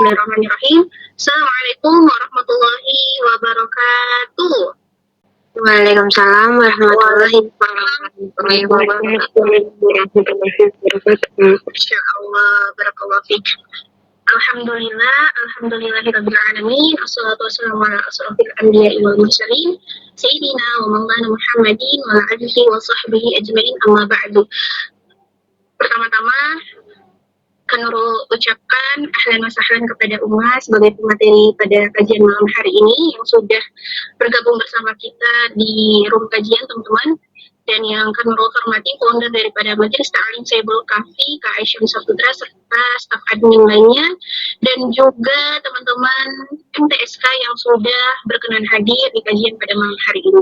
Bismillahirrahmanirrahim. Assalamualaikum warahmatullahi wabarakatuh. Waalaikumsalam warahmatullahi wabarakatuh. Insyaallah, barakallahu fiik. Alhamdulillahirabbil alamin. Wassalatu wassalamu ala asrofil anbiya'i wal mursalin sayyidina wa maulana Muhammadin wa ala alihi wa sahbihi ajmain, amma ba'du. Pertama-tama kan Nurul ucapkan ahlan wa sahlan kepada Uma sebagai pemateri pada kajian malam hari ini yang sudah bergabung bersama kita di room kajian, teman-teman. Dan yang kan Nurul hormati founder daripada Majelis Ta'lim Saibul Kahfi, Kak Aisyah Saputra, serta staf admin lainnya, dan juga teman-teman MTSK yang sudah berkenan hadir di kajian pada malam hari ini.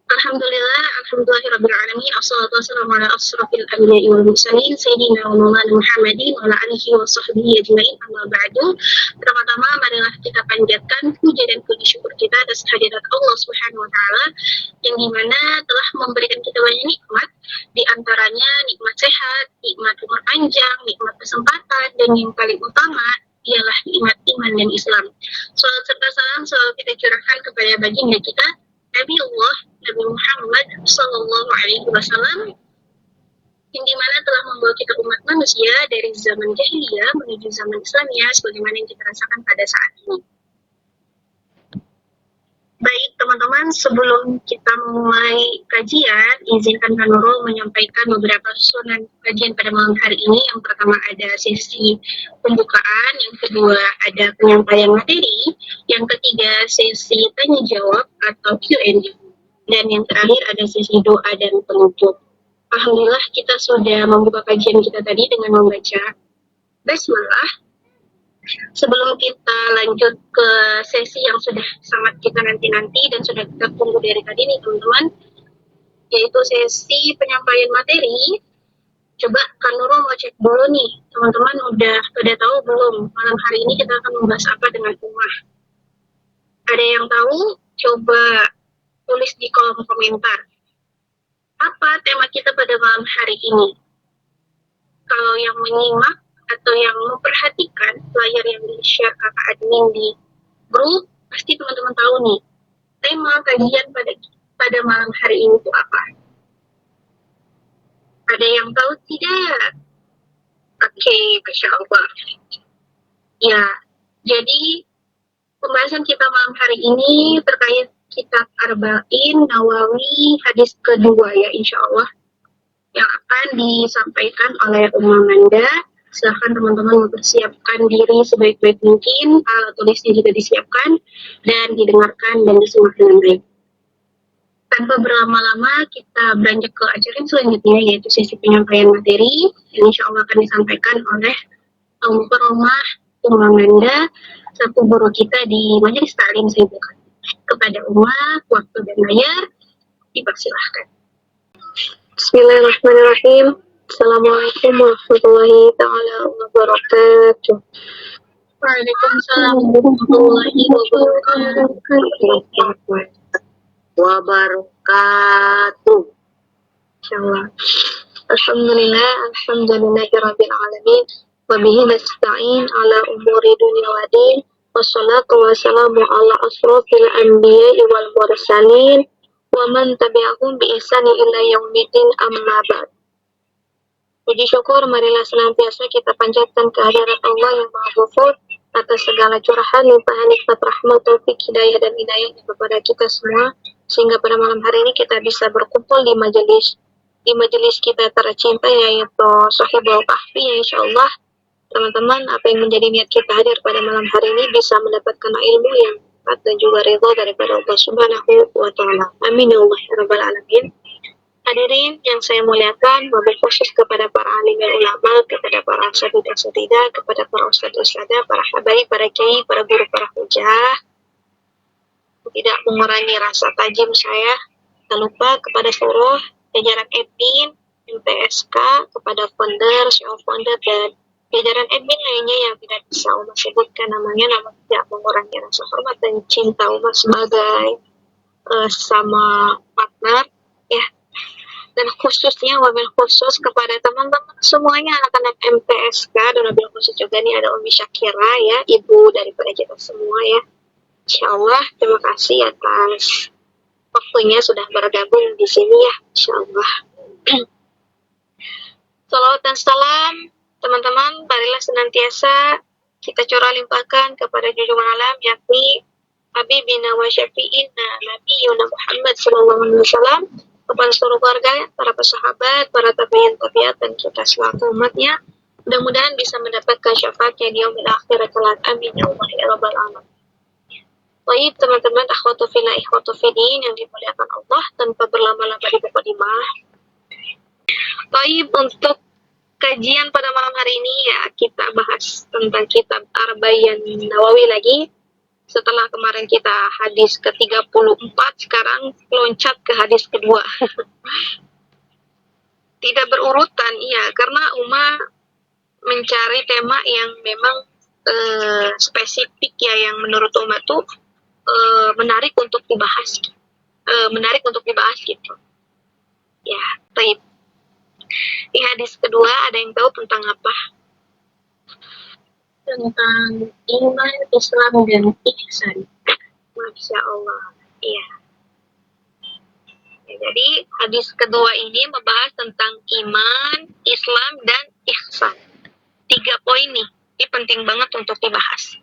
Alhamdulillahirabbil alamin. Wassalatu wassalamu ala asrofil anbiya'i wal mursalin sayyidina wa maulana Muhammadin wa ala alihi wa sahbihi ajmain, amma ba'du. Pertama-tama marilah kita panjatkan puja dan puji syukur kita atas hadirat Allah Subhanahu wa taala yang dimana telah memberikan kita banyak nikmat, di antaranya nikmat sehat, nikmat umur panjang, nikmat kesempatan, dan yang paling utama ialah nikmat iman dan Islam. Salat serta salam selalu kita curahkan kepada baginda kita Nabi Muhammad Sallallahu Alaihi Wasallam, yang dimana telah membawa kita umat manusia dari zaman jahiliyah menuju zaman Islamiyah sebagaimana yang kita rasakan pada saat ini. Baik teman-teman, sebelum kita memulai kajian, izinkan Kak Nurul menyampaikan beberapa susunan kajian pada malam hari ini. Yang pertama ada sesi pembukaan, yang kedua ada penyampaian materi, yang ketiga sesi tanya jawab atau Q&A, dan yang terakhir ada sesi doa dan penutup. Alhamdulillah kita sudah membuka kajian kita tadi dengan membaca basmalah. Sebelum kita lanjut ke sesi yang sudah sangat kita nanti-nanti dan sudah kita tunggu dari tadi nih teman-teman, yaitu sesi penyampaian materi. Coba Kak Nurul mau cek dulu nih, teman-teman udah pada tahu belum malam hari ini kita akan membahas apa dengan Umah? Ada yang tahu? Coba tulis di kolom komentar. Apa tema kita pada malam hari ini? Kalau yang menyimak atau yang memperhatikan flyer yang di-share kakak admin di grup, pasti teman-teman tahu nih, tema kajian pada malam hari ini itu apa? Ada yang tahu tidak? Oke, Masya Allah. Ya, jadi pembahasan kita malam hari ini terkait kitab Arba'in Nawawi hadis kedua ya, insya Allah, yang akan disampaikan oleh Umma Manda. Silahkan teman-teman mempersiapkan diri sebaik-baik mungkin, alat tulisnya juga disiapkan, dan didengarkan dan disimak dengan baik. Tanpa berlama-lama, kita beranjak ke acara yang selanjutnya, yaitu sesi penyampaian materi, yang insya Allah akan disampaikan oleh Al-Mukarramah Umma Manda, satu guru kita di Majelis Ta'lim Saibul Kahfi. Kepada Umma, waktu dan layar, dipersilahkan. Bismillahirrahmanirrahim. Assalamualaikum warahmatullahi ta'ala wabarakatuh. Waalaikumsalam warahmatullahi Wabarakatuh. Insyaallah. Alhamdulillahirabbil alamin. Wa bihi nasta'in ala umuri dunya wa din. Wassalatu wassalamu ala asrofil anbiya'i wal mursalin wa man tabi'ahum bi ihsani ila yaumiddin, amma ba'd. Puji syukur marilah senantiasa kita panjatkan kehadirat Allah yang Maha Ghafur atas segala curahan, limpahan nikmat, rahmat, taufik, hidayah dan inayahnya kepada kita semua, sehingga pada malam hari ini kita bisa berkumpul di majelis kita tercinta, yaitu Sahibul Kahfi, ya insyaallah teman-teman, apa yang menjadi niat kita hadir pada malam hari ini bisa mendapatkan ilmu yang tepat dan juga ridha daripada Allah Subhanahu wa taala. Amin ya Allah ya rabbal alamin. Hadirin yang saya muliakan, wabil khusus kepada para alim dan ulama, kepada para asatidah, kepada para ustadzah, para habaib, para kiai, para guru, para hujah, tidak mengurangi rasa tajim saya. Tak lupa kepada seluruh jajaran admin, MTSK, kepada founder, founder, dan jajaran admin lainnya yang tidak bisa Uma sebutkan namanya, namun tidak mengurangi rasa hormat dan cinta Uma sebagai sama partner, ya. dan khususnya wabil khusus kepada teman-teman semuanya anak-anak MTSK, dan wabil khusus juga nih ada Umi Syakira ya, ibu daripada kita semua ya. Insyaallah terima kasih atas waktunya sudah bergabung di sini ya, insyaallah. Salawat dan salam teman-teman, marilah senantiasa kita curah limpahkan kepada junjungan alam, yakni Habibina wa syafi'ina Nabiyuna Muhammad sallallahu alaihi wasallam, kepada seluruh keluarga, para sahabat, para tabi'in tabi'at, dan kita selaku umatnya. Mudah-mudahan bisa mendapatkan syafaatnya di yaumil akhir kelak. Amin ya Allah ya rabbal alamin. Baik teman-teman, akhwatu fillah, ikhwatu fiddin yang dimuliakan Allah, tanpa berlama-lama di mukadimah. Baik, untuk kajian pada malam hari ini ya kita bahas tentang kitab Arba'in Nawawi lagi. Setelah kemarin kita hadis ke-34, sekarang loncat ke hadis kedua. Tidak berurutan, iya, karena Uma mencari tema yang memang spesifik ya, yang menurut Uma tuh menarik untuk dibahas, gitu. Ya, baik. Di hadis kedua ada yang tahu tentang apa? Tentang iman, Islam, dan ihsan. Masya Allah, iya. Ya, jadi hadis kedua ini membahas tentang iman, Islam, dan ihsan. 3 poin nih, ini penting banget untuk dibahas.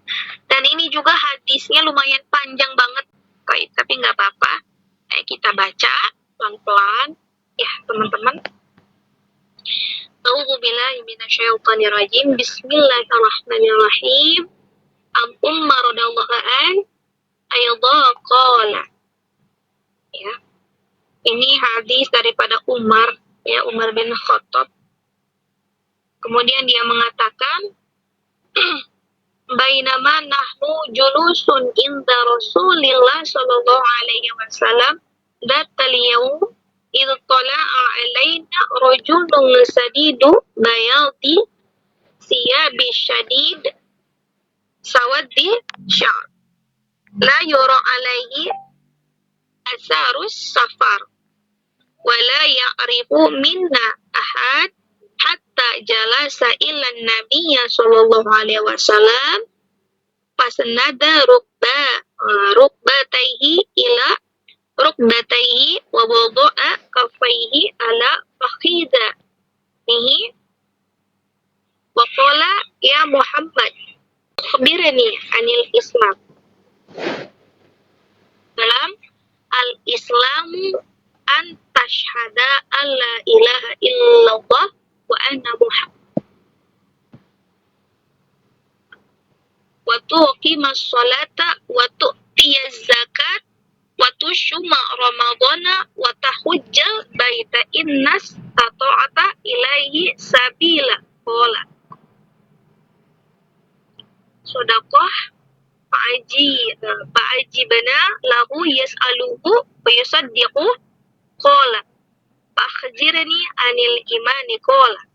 Dan ini juga hadisnya lumayan panjang banget, baik, tapi nggak apa-apa. Ayo kita baca pelan-pelan, ya teman-teman. A'udzu billahi minasyaitonir rajim. Bismillahirrahmanirrahim. An Umar radhiyallahu an ayyadha qala. Ya. Ini hadis daripada Umar, ya, Umar bin Khattab. Kemudian dia mengatakan, bainama nahnu julusun inda Rasulillah sallallahu alaihi wasallam datal yawm idh tala'a alaina rajulun sadidu bayadi siyabi syadid sawaddi sya'r la yura alaihi asarus safar wa la ya'rifu minna ahad hatta jalasa ila nabiyya sallallahu alaihi wasallam fasnada rukbataihi ila rukbataihi wa wada'a kaffaihi ala fakhidaihi wa qala ya Muhammad akhbirni anil Islam. Dalam al-Islamu an tashhada an la ilaha illallah wa anna Muhammad wa tuqimas salata wa tu'tiyaz zakat wa tushuma ramadana wa tahujjal baita innas tata'ata ilaihi sabila qala sadaqah fa'ajibana lahu yas'aluhu wa yusaddiqu qala fa'akhbirni anil imani qala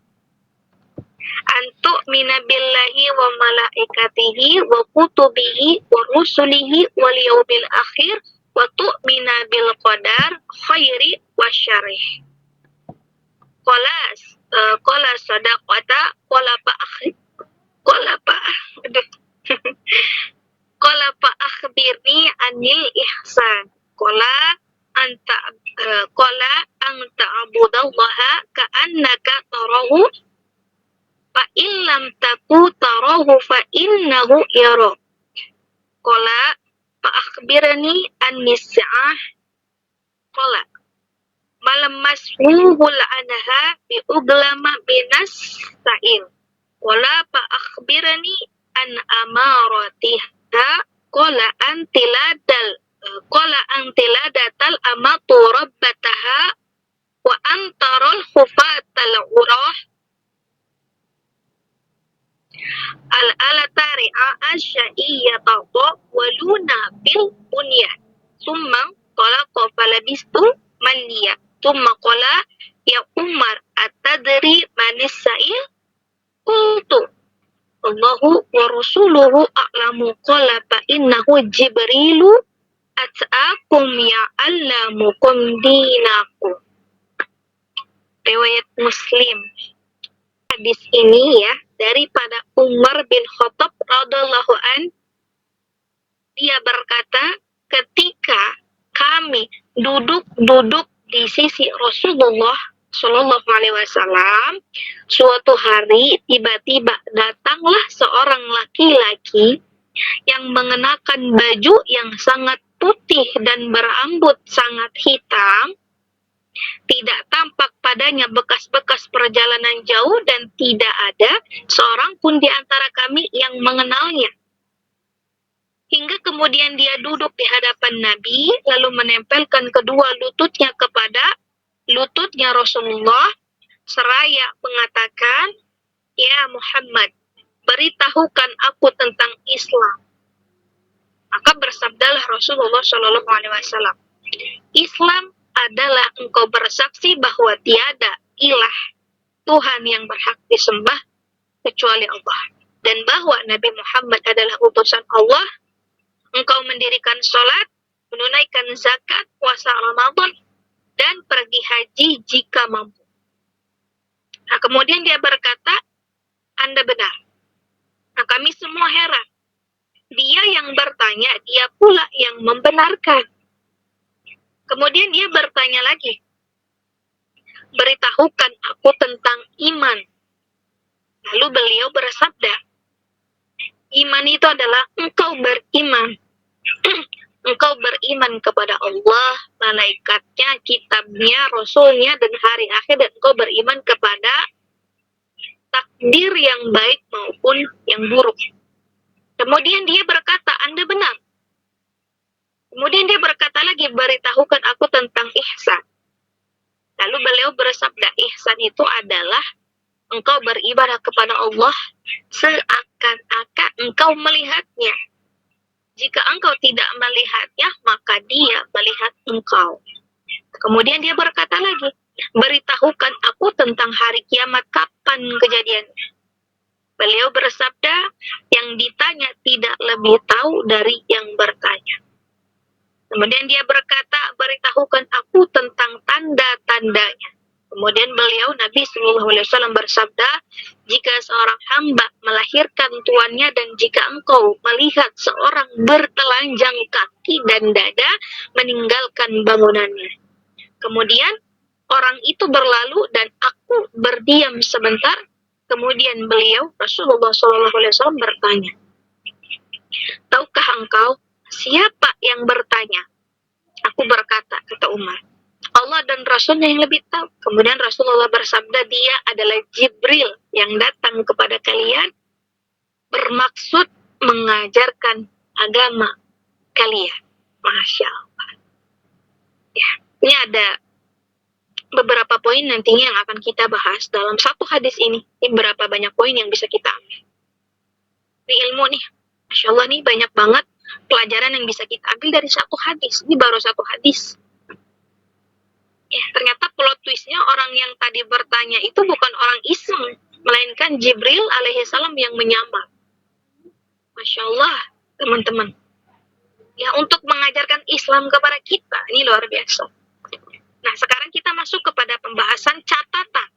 an tu'mina billahi wa malaikatihi wa kutubihi wa rusulihi wal yawmil akhir wa tu'mina bil qadar khairi wa syarih. Qala sadaqata qala fa akhbirni anil ihsan qala anta abudallaha ka'annaka tarahu fa illam taku tarahu fa innahu yara qala fa akhbirni an-nis'ah qala malam mashuhul anha bi uglama binas sa'il qala fa akhbirni an amaratiha qala antiladatal amatu rabbataha wa antaral khufatal urah al-alata ri'a asyaiyyata waluna bil bunyah summa talaqa falabistu maliya summa qala ya Umar atadri manis sa'il qultu Allahu wa rasuluhu a'lamu qala fa innahu Jibrilu at'akum ya'allamukum dinakum. riwayat Muslim. Hadis ini ya daripada Umar bin Khattab radhiallahu an, dia berkata, ketika kami duduk di sisi Rasulullah Shallallahu Alaihi Wasallam, suatu hari tiba-tiba datanglah seorang laki-laki yang mengenakan baju yang sangat putih dan berambut sangat hitam, tidak tampak padanya bekas-bekas perjalanan jauh dan tidak ada seorang pun di antara kami yang mengenalnya. Hingga kemudian dia duduk di hadapan Nabi, lalu menempelkan kedua lututnya kepada lututnya Rasulullah, seraya mengatakan, "Ya Muhammad, beritahukan aku tentang Islam." Maka bersabdalah Rasulullah Shallallahu Alaihi Wasallam, Islam adalah engkau bersaksi bahwa tiada ilah Tuhan yang berhak disembah kecuali Allah, dan bahwa Nabi Muhammad adalah utusan Allah. Engkau mendirikan sholat, menunaikan zakat, puasa Ramadan, dan pergi haji jika mampu. Nah, kemudian dia berkata, Anda benar. Nah, kami semua heran. Dia yang bertanya, dia pula yang membenarkan. Kemudian dia bertanya lagi, beritahukan aku tentang iman. Lalu beliau bersabda, iman itu adalah engkau beriman. Engkau beriman kepada Allah, malaikatnya, kitabnya, rasulnya, dan hari akhir, dan engkau beriman kepada takdir yang baik maupun yang buruk. Kemudian dia berkata, Anda benar. Kemudian dia berkata lagi, beritahukan aku tentang ihsan. Lalu beliau bersabda, ihsan itu adalah engkau beribadah kepada Allah seakan-akan engkau melihatnya. Jika engkau tidak melihatnya, maka dia melihat engkau. Kemudian dia berkata lagi, beritahukan aku tentang hari kiamat, kapan kejadiannya. Beliau bersabda, yang ditanya tidak lebih tahu dari yang bertanya. Kemudian dia berkata, beritahukan aku tentang tanda-tandanya. Kemudian beliau, Nabi SAW bersabda, jika seorang hamba melahirkan tuannya dan jika engkau melihat seorang bertelanjang kaki dan dada meninggalkan bangunannya. Kemudian orang itu berlalu dan aku berdiam sebentar. Kemudian beliau, Rasulullah SAW bertanya, tahukah engkau siapa yang bertanya? Aku berkata, kata Umar, Allah dan Rasulnya yang lebih tahu. Kemudian Rasulullah bersabda, dia adalah Jibril yang datang kepada kalian bermaksud mengajarkan agama kalian. Masya Allah. Ya, ini ada beberapa poin nantinya yang akan kita bahas dalam satu hadis ini. Ini berapa banyak poin yang bisa kita ambil. Ini ilmu nih. Masya Allah nih banyak banget pelajaran yang bisa kita ambil dari satu hadis. Ini baru satu hadis. Ya, ternyata plot twistnya orang yang tadi bertanya itu bukan orang iseng, melainkan Jibril alaihissalam yang menyamar. Masya Allah, teman-teman. Ya, untuk mengajarkan Islam kepada kita, ini luar biasa. Nah, sekarang kita masuk kepada pembahasan catatan.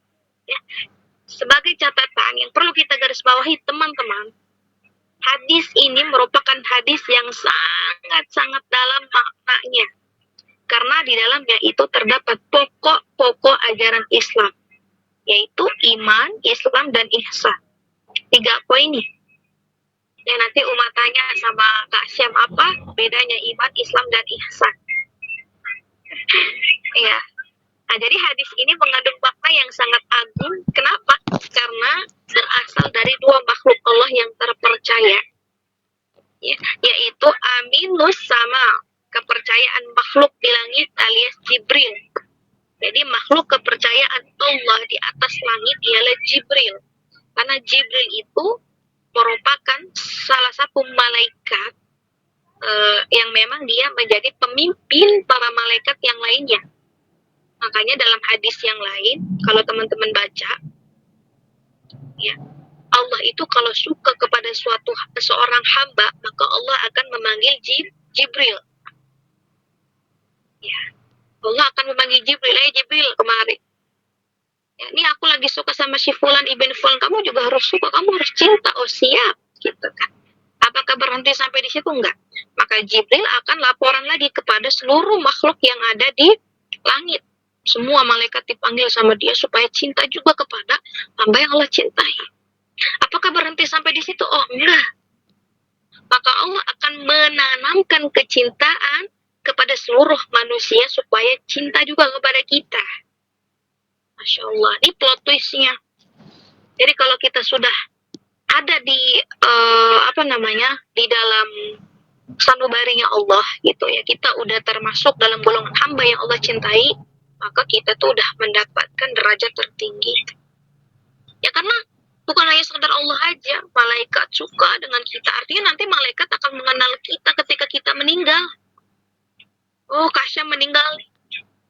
Ya. Sebagai catatan yang perlu kita garis bawahi, teman-teman, hadis ini merupakan hadis yang sangat-sangat dalam maknanya. Karena di dalamnya itu terdapat pokok-pokok ajaran Islam, yaitu iman, Islam, dan ihsan. 3 poin nih. Ya, nanti Uma tanya sama Kak Syam apa bedanya iman, Islam, dan ihsan. Ya. Nah, jadi hadis ini mengandung makna yang sangat agung. Kenapa? Karena berasal dari 2 makhluk Allah yang terpercaya. Ya, yaitu aminus sama kepercayaan makhluk di langit alias Jibril. Jadi makhluk kepercayaan Allah di atas langit ialah Jibril. Karena Jibril itu merupakan salah satu malaikat yang memang dia menjadi pemimpin para malaikat yang lainnya. Makanya dalam hadis yang lain, kalau teman-teman baca, ya, Allah itu kalau suka kepada seorang hamba, maka Allah akan memanggil Jibril. Ya, Allah akan memanggil Jibril, Jibril kemari. Ya, ini aku lagi suka sama si Fulan ibn Fulan, kamu juga harus suka, kamu harus cinta. Oh siap, gitu kan. Apakah berhenti sampai di situ? Enggak. Maka Jibril akan laporan lagi kepada seluruh makhluk yang ada di langit. Semua malaikat dipanggil sama dia supaya cinta juga kepada hamba yang Allah cintai. Apakah berhenti sampai di situ? Oh enggak. Maka Allah akan menanamkan kecintaan kepada seluruh manusia supaya cinta juga kepada kita. Masya Allah, ini plot twistnya. Jadi kalau kita sudah ada di di dalam sanubarinya Allah gitu ya, kita udah termasuk dalam golongan hamba yang Allah cintai, maka kita tuh udah mendapatkan derajat tertinggi. Ya karena bukan hanya sekedar Allah aja, malaikat suka dengan kita. Artinya nanti malaikat akan mengenal kita ketika kita meninggal. Oh, Kasya meninggal.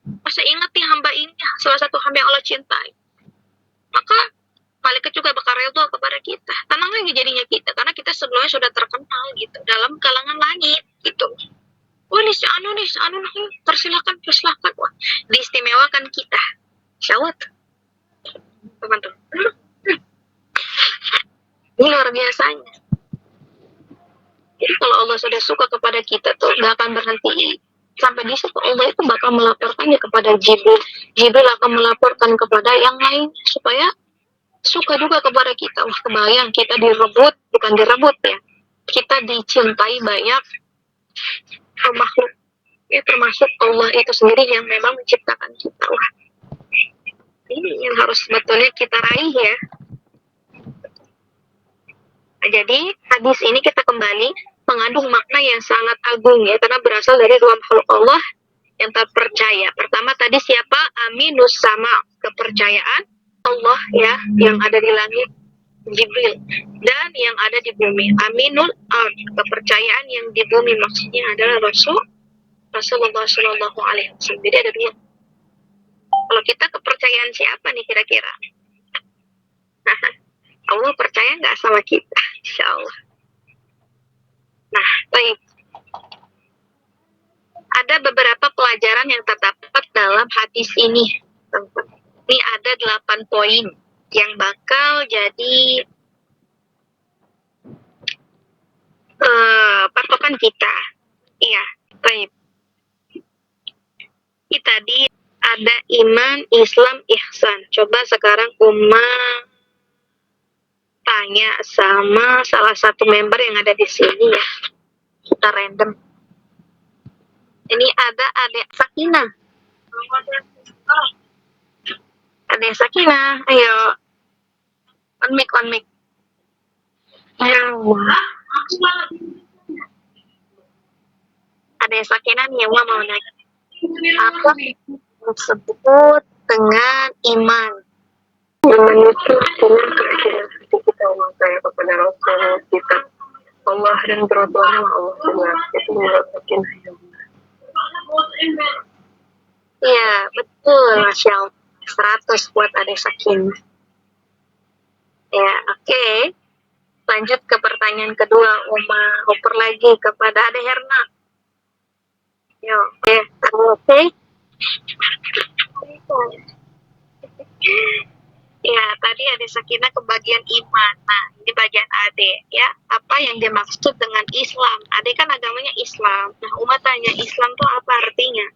Masa ingat nih hamba ini, salah satu hamba yang Allah cintai. Maka malaikat juga bakal redha kepada kita. Tenang aja jadinya kita, karena kita sebelumnya sudah terkenal gitu dalam kalangan langit gitu. Oh nih si anu persilakan. Wah, diistimewakan kita. Syawat. Teman-teman. Ini luar biasanya. Jadi kalau Allah sudah suka kepada kita tuh gak akan berhenti. Sampai di situ Allah itu bakal melaporkannya kepada Jibril. Jibril akan melaporkan kepada yang lain supaya suka juga kepada kita. Wah, kebayang kita bukan direbut ya. Kita dicintai banyak makhluk. Ya termasuk Allah itu sendiri yang memang menciptakan kita. Wah, ini yang harus sebetulnya kita raih ya. Nah, jadi hadis ini kita kembali mengandung makna yang sangat agung ya, karena berasal dari dua makhluk Allah yang terpercaya. Pertama tadi siapa? Aminus sama, kepercayaan Allah ya, yang ada di langit, Jibril, dan yang ada di bumi, Aminul Ard, kepercayaan yang di bumi, maksudnya adalah Rasulullah Shallallahu Alaihi Wasallam. Jadi ada dua. Kalau kita kepercayaan siapa nih kira-kira? Allah percaya nggak sama kita? Insya Allah. Nah, baik. Ada beberapa pelajaran yang terdapat dalam hadis ini. Ini ada 8 poin yang bakal jadi patokan kita. Iya, baik. Ini tadi ada iman, Islam, ihsan. Coba sekarang tanya sama salah satu member yang ada di sini ya. Kita random. Ini ada Adek Sakinah. Adek Sakinah, ayo. On mic. Adek Sakinah nih, mau nanya. Apa disebut dengan iman? Iman itu dengan keyakinan hati kita percaya kepada Rasul kita, Allah dan peraturan Allah juga. Itu merupakan iya, betul, Masya Allah. 100 buat Adek Sakinah. Ya, oke. Lanjut ke pertanyaan kedua, oper lagi kepada Adek Herna. Yo, oke. Ya, tadi Adek Sakinah ke bagian iman. Nah, ini bagian Adek ya. Apa yang dimaksud dengan Islam? Adek kan agamanya Islam. Nah, umat tanya Islam itu apa artinya?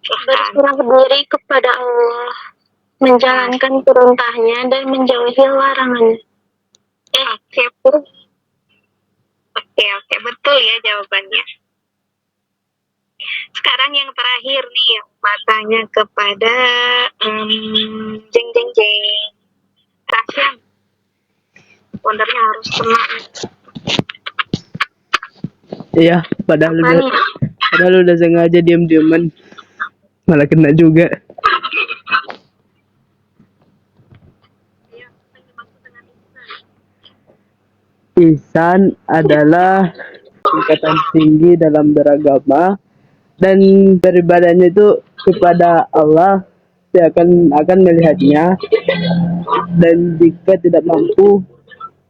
Berserah diri kepada Allah, menjalankan perintahnya dan menjauhi larangannya. Oke, betul ya jawabannya. Sekarang yang terakhir nih, matanya kepada jeng. Rasyam. Wondernya harus kena. Iya, padahal udah sengaja diam-diaman, malah kena juga. Ihsan adalah tingkatan tinggi dalam beragama dan beribadahnya itu kepada Allah. Dia akan melihatnya, dan jika tidak mampu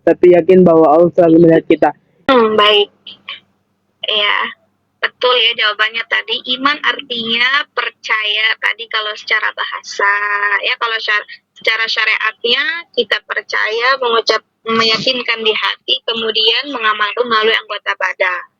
tapi yakin bahwa Allah selalu melihat kita. Baik. Ya, betul ya jawabannya tadi. Iman artinya percaya tadi kalau secara bahasa ya, kalau secara syariatnya kita percaya, meyakinkan di hati, kemudian mengamalkan melalui anggota badan.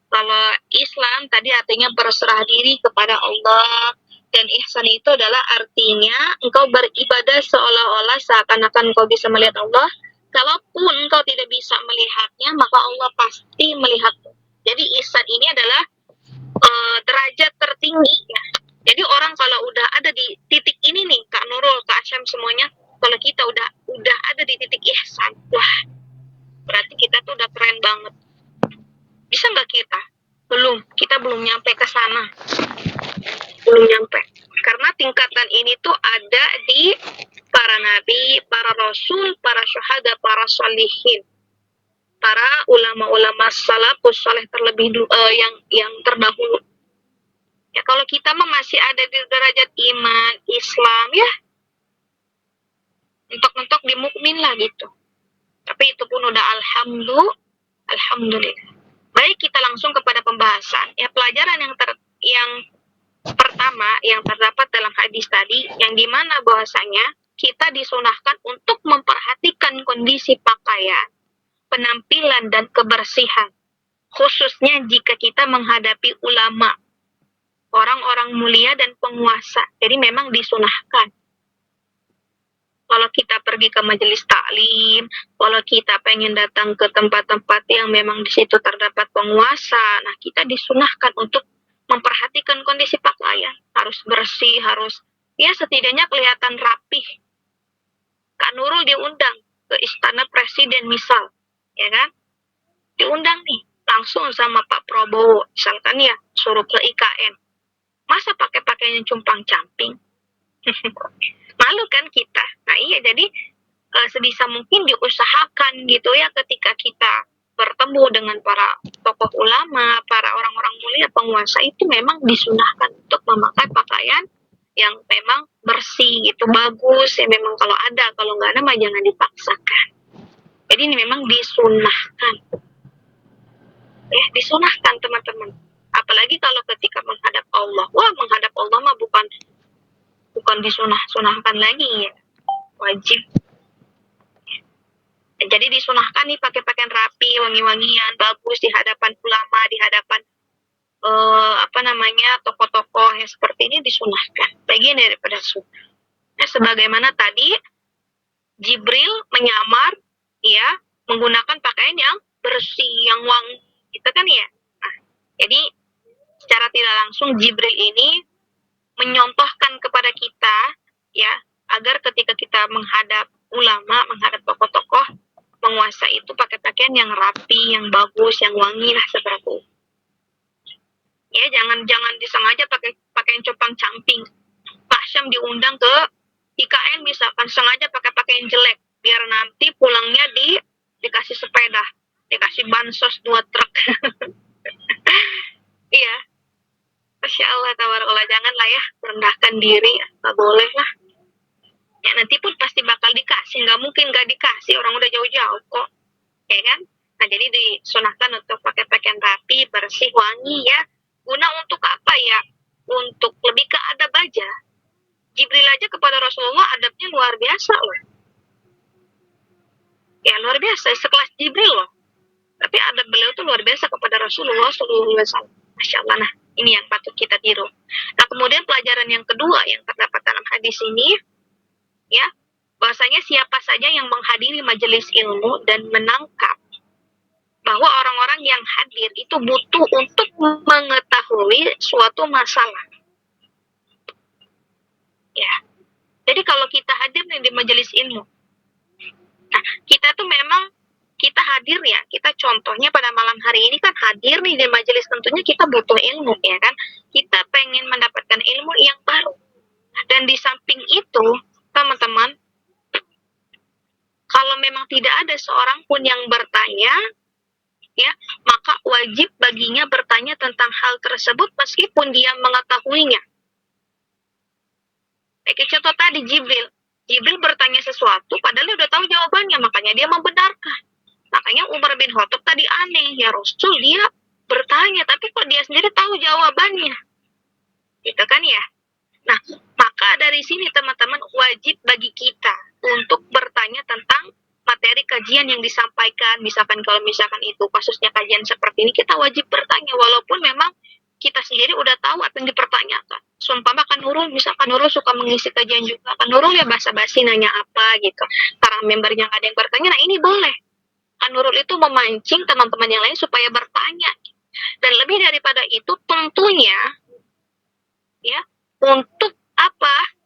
Kalau Islam tadi artinya berserah diri kepada Allah, dan ihsan itu adalah artinya engkau beribadah seolah-olah seakan-akan engkau bisa melihat Allah. Kalaupun engkau tidak bisa melihatnya, maka Allah pasti melihatmu. Jadi ihsan ini adalah derajat tertinggi ya. Jadi orang kalau udah ada di titik ini nih, Kak Nurul, Kak Asyam semuanya, kalau kita udah ada di titik ihsan, wah, berarti kita tuh udah keren banget. Bisa nggak kita? Kita belum nyampe ke sana. Belum nyampe. Karena tingkatan ini tuh ada di para nabi, para rasul, para syuhada, para sholihin, para ulama-ulama salafus saleh terlebih yang terdahulu. Ya kalau kita mah masih ada di derajat iman, Islam ya, mentok-mentok di mukmin lah gitu. Tapi itu pun udah alhamdulillah. Baik, kita langsung kepada pembahasan. Ya, pelajaran yang pertama yang terdapat dalam hadis tadi, yang dimana bahwasanya kita disunahkan untuk memperhatikan kondisi pakaian, penampilan, dan kebersihan. Khususnya jika kita menghadapi ulama, orang-orang mulia dan penguasa. Jadi memang disunahkan. Kalau kita pergi ke majelis taklim, kalau kita pengen datang ke tempat-tempat yang memang di situ terdapat penguasa, nah kita disunahkan untuk memperhatikan kondisi pakaian. Harus bersih, harus ya setidaknya kelihatan rapih. Kak Nurul diundang ke istana presiden misal, ya kan? Diundang nih, langsung sama Pak Prabowo, misalkan ya, suruh ke IKN. Masa pakai pakaian cumpang-camping? Malu kan kita. Nah iya, jadi sebisa mungkin diusahakan gitu ya, ketika kita bertemu dengan para tokoh ulama, para orang-orang mulia penguasa, itu memang disunahkan untuk memakai pakaian yang memang bersih gitu, bagus ya, memang kalau ada, kalau nggak ada mah jangan dipaksakan. Jadi ini memang disunahkan ya, disunahkan teman-teman. Apalagi kalau ketika menghadap Allah, wah menghadap Allah mah bukan disunahkan lagi ya, wajib. Jadi disunahkan nih pakai pakaian rapi, wangi-wangian, bagus di hadapan ulama, di hadapan tokoh-tokoh yang seperti ini disunahkan, bagian daripada sunnah. Nah, sebagaimana tadi Jibril menyamar ya menggunakan pakaian yang bersih, yang wangi, gitu kan ya. Nah, jadi secara tidak langsung Jibril ini menyontohkan kepada kita ya, agar ketika kita menghadap ulama, menghadap tokoh-tokoh penguasa itu pakai pakaian yang rapi, yang bagus, yang wangi lah seperti itu. Ya, jangan disengaja pakai pakaian compang-camping. Pak Syam diundang ke IKN misalkan, sengaja pakai pakaian jelek biar nanti pulangnya dikasih sepeda, dikasih bansos 2 truk. Iya. Masya Allah, tabarakallah, janganlah ya merendahkan diri, nggak boleh lah. Ya nanti pun pasti bakal dikasih, nggak mungkin nggak dikasih, orang udah jauh-jauh kok, ya kan? Nah jadi disunahkan untuk pakai pakaian rapi, bersih, wangi ya. Guna untuk apa ya? Untuk lebih ke adab aja. Jibril aja kepada Rasulullah adabnya luar biasa loh. Ya luar biasa, sekelas Jibril loh. Tapi adab beliau tuh luar biasa kepada Rasulullah SAW. Masya Allah, nah ini yang patut kita tiru. Nah kemudian pelajaran yang kedua yang terdapat dalam hadis ini, ya, bahwasanya siapa saja yang menghadiri majelis ilmu dan menangkap bahwa orang-orang yang hadir itu butuh untuk mengetahui suatu masalah. Ya, jadi kalau kita hadir nih di majelis ilmu, nah kita tuh memang kita hadir ya, kita contohnya pada malam hari ini kan hadir nih di majelis, tentunya kita butuh ilmu ya kan, kita pengen mendapatkan ilmu yang baru. Dan di samping itu teman-teman, kalau memang tidak ada seorang pun yang bertanya ya, maka wajib baginya bertanya tentang hal tersebut meskipun dia mengetahuinya. Kayak contoh tadi Jibril bertanya sesuatu padahal dia udah tahu jawabannya, makanya dia membenarkan. Makanya Umar bin Khattab tadi aneh, ya Rasul dia bertanya tapi kok dia sendiri tahu kajian yang disampaikan, misalkan kalau misalkan itu kasusnya kajian seperti ini, kita wajib bertanya, walaupun memang kita sendiri udah tahu apa yang dipertanyakan. Sumpama Kak Nurul, misalkan Nurul suka mengisi kajian juga, Kak Nurul ya basa-basi nanya apa gitu. Para membernya nggak ada yang bertanya, nah ini boleh. Kak Nurul itu memancing teman-teman yang lain supaya bertanya. Dan lebih daripada itu, tentunya, ya, untuk apa?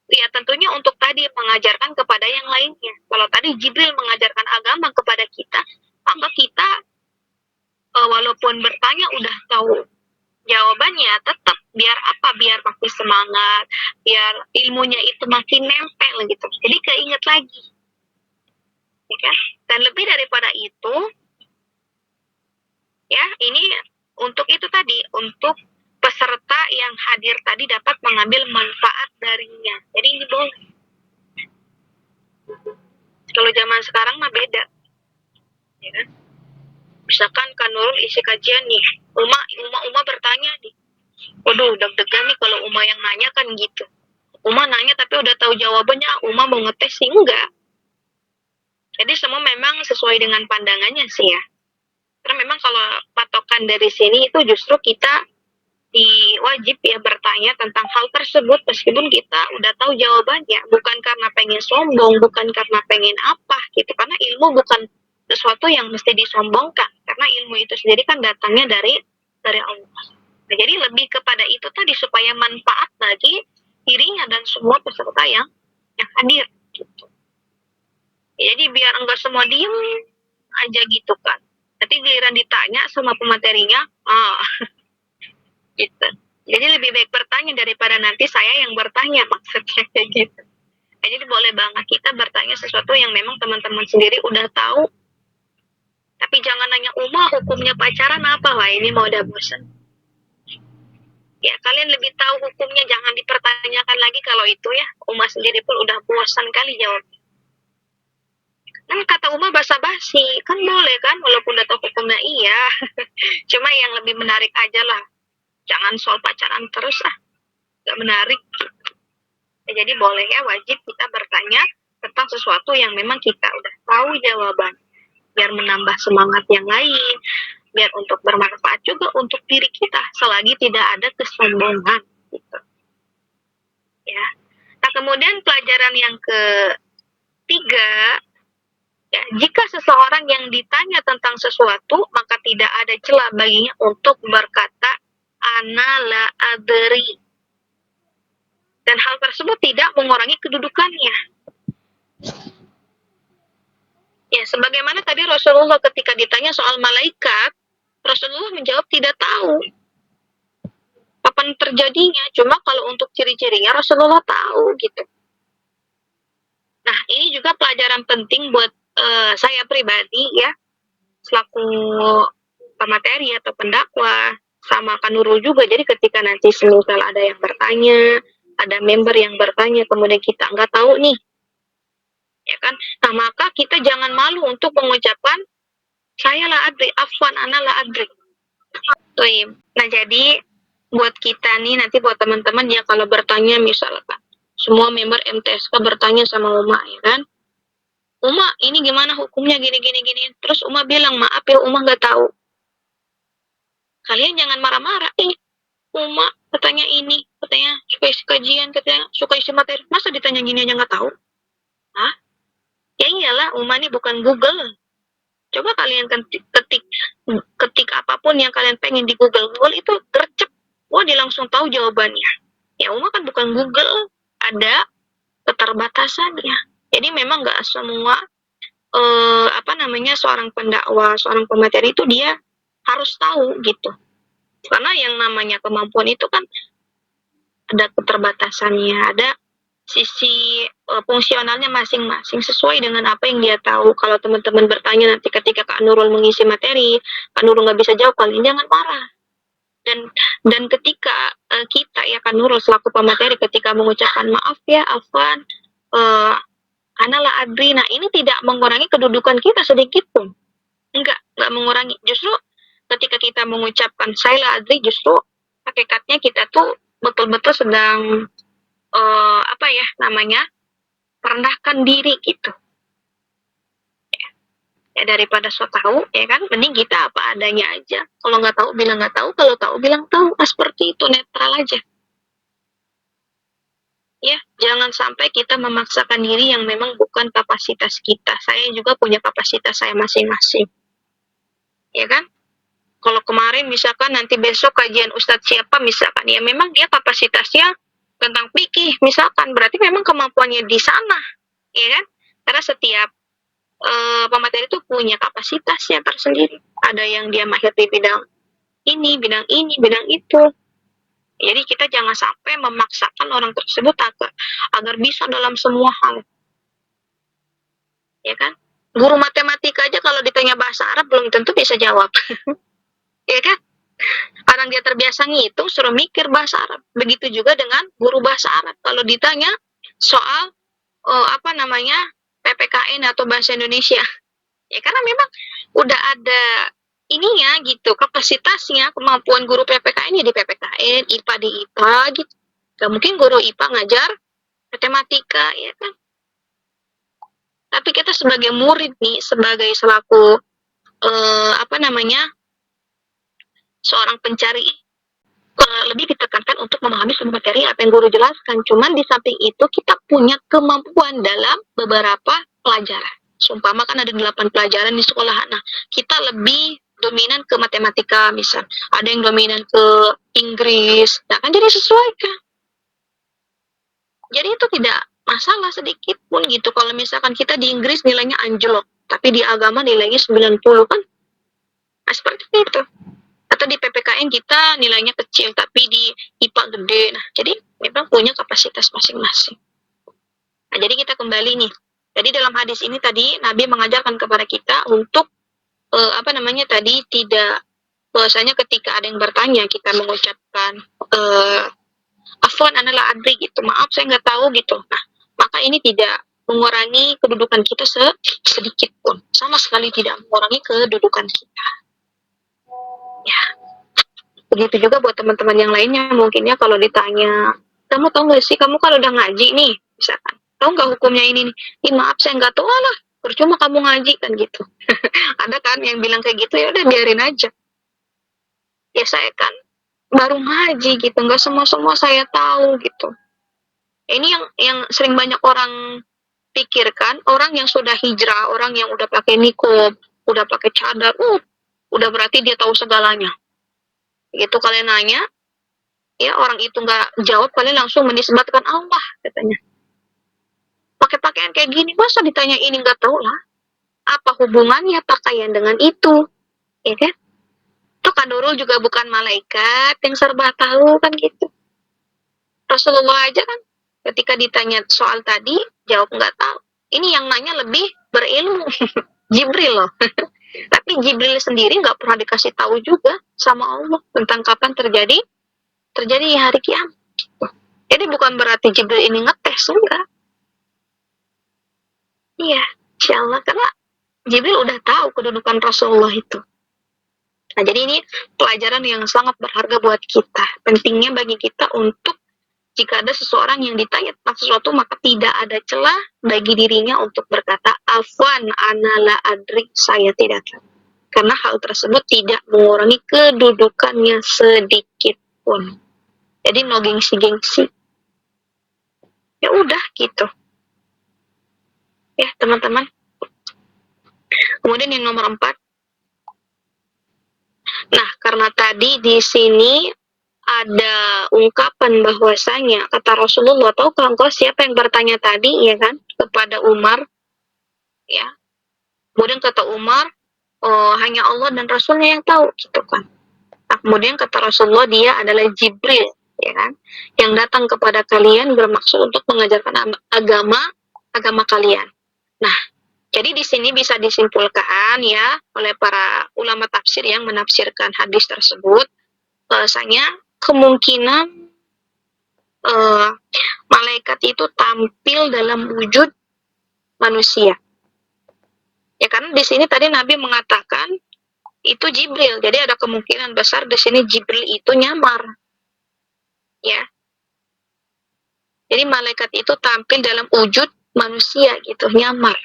Ya tentunya untuk tadi mengajarkan kepada yang lainnya. Kalau tadi Jibril mengajarkan agama kepada kita, maka kita walaupun bertanya udah tahu jawabannya, tetap biar apa? Biar makin semangat, biar ilmunya itu makin nempel gitu. Jadi keinget lagi. Ya kan? Dan lebih daripada itu, ya ini untuk itu tadi, untuk peserta yang hadir tadi dapat mengambil manfaat darinya. Jadi ini boleh. Kalau zaman sekarang mah beda. Ya kan? Misalkan Kak Nurul isi kajian nih, Uma bertanya nih. Waduh, deg-degan nih kalau Uma yang nanya kan gitu. Uma nanya tapi udah tahu jawabannya, Uma mau ngetes sih enggak. Jadi semua memang sesuai dengan pandangannya sih ya. Karena memang kalau patokan dari sini itu justru kita wajib ya bertanya tentang hal tersebut meskipun kita udah tahu jawabannya, bukan karena pengen sombong, bukan karena pengen apa gitu, karena ilmu bukan sesuatu yang mesti disombongkan, karena ilmu itu sendiri kan datangnya dari Allah. Nah, jadi lebih kepada itu tadi supaya manfaat bagi dirinya dan semua peserta yang hadir gitu. Ya, jadi biar enggak semua diem aja gitu kan. Nanti giliran ditanya sama pematerinya, gitu. Jadi lebih baik bertanya daripada nanti saya yang bertanya, maksudnya kayak gitu. Nah, jadi boleh banget kita bertanya sesuatu yang memang teman-teman sendiri udah tahu. Tapi jangan nanya, Uma hukumnya pacaran apa? Wah ini mau udah bosan. Ya kalian lebih tahu hukumnya, jangan dipertanyakan lagi kalau itu ya. Uma sendiri pun udah bosan kali jawabnya. Kan kata Uma basa-basi, kan boleh kan walaupun udah tahu hukumnya iya. Cuma yang lebih menarik aja lah. Jangan soal pacaran terus gak menarik. Ya, jadi boleh ya, wajib kita bertanya tentang sesuatu yang memang kita udah tahu jawaban. Biar menambah semangat yang lain, biar untuk bermanfaat juga untuk diri kita, selagi tidak ada kesombongan gitu. Ya. Nah kemudian pelajaran yang ketiga, ya, jika seseorang yang ditanya tentang sesuatu, maka tidak ada celah baginya untuk berkata ana la adri. Dan hal tersebut tidak mengurangi kedudukannya. Ya, sebagaimana tadi Rasulullah ketika ditanya soal malaikat, Rasulullah menjawab tidak tahu kapan terjadinya. Cuma kalau untuk ciri-cirinya Rasulullah tahu gitu. Nah, ini juga pelajaran penting buat saya pribadi ya, selaku pemateri atau pendakwah, sama Kak Nurul juga. Jadi ketika nanti semisal ada yang bertanya, ada member yang bertanya, kemudian kita nggak tahu nih, ya kan? Nah maka kita jangan malu untuk mengucapkan saya la adri, afwan ana la adri. Nah jadi buat kita nih nanti buat teman-teman ya kalau bertanya misalkan semua member MTSK bertanya sama Uma ya kan, Uma ini gimana hukumnya gini. Terus Uma bilang maaf ya Uma nggak tahu. Kalian jangan marah-marah. Uma katanya ini, katanya suka isi kajian, katanya suka isi materi. Masa ditanya gini aja nggak tahu? Hah? Ya iyalah, Uma ini bukan Google. Coba kalian ketik apapun yang kalian pengen di Google itu gercep. Wah, dia langsung tahu jawabannya. Ya Uma kan bukan Google, ada keterbatasannya. Jadi memang nggak semua seorang pendakwah, seorang pemateri itu dia harus tahu gitu. Karena yang namanya kemampuan itu kan ada keterbatasannya, ada sisi fungsionalnya masing-masing sesuai dengan apa yang dia tahu. Kalau teman-teman bertanya nanti ketika Kak Nurul mengisi materi, Kak Nurul nggak bisa jawab, kalian jangan marah. Dan ketika kita ya Kak Nurul selaku pemateri ketika mengucapkan maaf ya, afwan, ana la adri, nah ini tidak mengurangi kedudukan kita sedikit pun. Enggak mengurangi. Justru ketika kita mengucapkan saya la adri, justru hakikatnya kita tuh betul-betul sedang merendahkan diri gitu. Ya daripada so tahu, ya kan, mending kita apa adanya aja. Kalau nggak tahu bilang nggak tahu, kalau tahu bilang tahu. Nah, seperti itu, netral aja. Ya, jangan sampai kita memaksakan diri yang memang bukan kapasitas kita. Saya juga punya kapasitas saya masing-masing. Ya kan? Kalau kemarin misalkan nanti besok kajian Ustadz siapa misalkan, ya memang dia kapasitasnya tentang fikih misalkan, berarti memang kemampuannya di sana, ya kan? Karena setiap pemateri itu punya kapasitasnya tersendiri. Ada yang dia mahir di bidang ini, bidang itu. Jadi kita jangan sampai memaksakan orang tersebut agar bisa dalam semua hal. Ya kan? Guru matematika aja kalau ditanya bahasa Arab belum tentu bisa jawab. Ya kan? Orang dia terbiasa ngitung suruh mikir bahasa Arab. Begitu juga dengan guru bahasa Arab. Kalau ditanya soal PPKN atau bahasa Indonesia. Ya karena memang udah ada ininya gitu, kapasitasnya, kemampuan guru PPKN ya di PPKN, IPA di IPA gitu. Gak mungkin guru IPA ngajar matematika, ya kan? Tapi kita sebagai murid nih, sebagai selaku seorang pencari, lebih ditekankan untuk memahami semua materi apa yang guru jelaskan. Cuman di samping itu kita punya kemampuan dalam beberapa pelajaran. Sumpama kan ada 8 pelajaran di sekolah. Nah, kita lebih dominan ke matematika misal. Ada yang dominan ke Inggris. Nah, kan jadi sesuaikan. Jadi itu tidak masalah sedikit pun gitu. Kalau misalkan kita di Inggris nilainya anjlok, tapi di agama nilainya 90 kan. Nah, seperti itu. Atau di PPKN kita nilainya kecil, tapi di IPA gede. Nah, jadi memang punya kapasitas masing-masing. Nah, jadi kita kembali nih. Jadi dalam hadis ini tadi Nabi mengajarkan kepada kita untuk tidak bahwasanya ketika ada yang bertanya kita mengucapkan afwan analah adri gitu, maaf saya nggak tahu gitu. Nah, maka ini tidak mengurangi kedudukan kita sedikit pun, sama sekali tidak mengurangi kedudukan kita. Ya, begitu juga buat teman-teman yang lainnya. Mungkin ya kalau ditanya, kamu tahu nggak sih, kamu kalau udah ngaji nih misalkan, tahu nggak hukumnya ini nih? Maaf saya nggak tahu lah, percuma kamu ngaji kan gitu. Ada kan yang bilang kayak gitu, ya udah biarin aja. Ya saya kan baru ngaji gitu, nggak semua saya tahu gitu. Ini yang sering banyak orang pikirkan, orang yang sudah hijrah, orang yang udah pakai niqab, udah pakai cadar, udah berarti dia tahu segalanya. Gitu kalian nanya, ya orang itu nggak jawab, kalian langsung menisbatkan Allah katanya. Pakai pakaian kayak gini, masa ditanya ini nggak tahu lah? Apa hubungannya pakaian dengan itu? Ya kan? Tuh kan Nurul juga bukan malaikat yang serba tahu kan gitu. Rasulullah aja kan ketika ditanya soal tadi jawab nggak tahu. Ini yang nanya lebih berilmu. Jibril loh. Tapi Jibril sendiri nggak pernah dikasih tahu juga sama Allah tentang kapan terjadi hari kiamat. Jadi bukan berarti Jibril ini ngetes, enggak. Iya, insyaallah karena Jibril udah tahu kedudukan Rasulullah itu. Nah, jadi ini pelajaran yang sangat berharga buat kita. Pentingnya bagi kita untuk jika ada seseorang yang ditanya tentang sesuatu, maka tidak ada celah bagi dirinya untuk berkata, afwan anala adri, saya tidak tahu. Karena hal tersebut tidak mengurangi kedudukannya sedikit pun. Jadi no gengsi-gengsi. Ya udah gitu. Ya teman-teman. Kemudian yang nomor 4. Nah, karena tadi di sini ada ungkapan bahwasanya kata Rasulullah, tahukah engkau siapa yang bertanya tadi, ya kan, kepada Umar, ya. Kemudian kata Umar, hanya Allah dan Rasulnya yang tahu, gitu kan. Nah, kemudian kata Rasulullah, dia adalah Jibril, ya kan, yang datang kepada kalian bermaksud untuk mengajarkan agama kalian. Nah, jadi di sini bisa disimpulkan ya oleh para ulama tafsir yang menafsirkan hadis tersebut, bahwasanya kemungkinan malaikat itu tampil dalam wujud manusia. Ya karena di sini tadi Nabi mengatakan itu Jibril, jadi ada kemungkinan besar di sini Jibril itu nyamar. Ya. Jadi malaikat itu tampil dalam wujud manusia gitu, nyamar.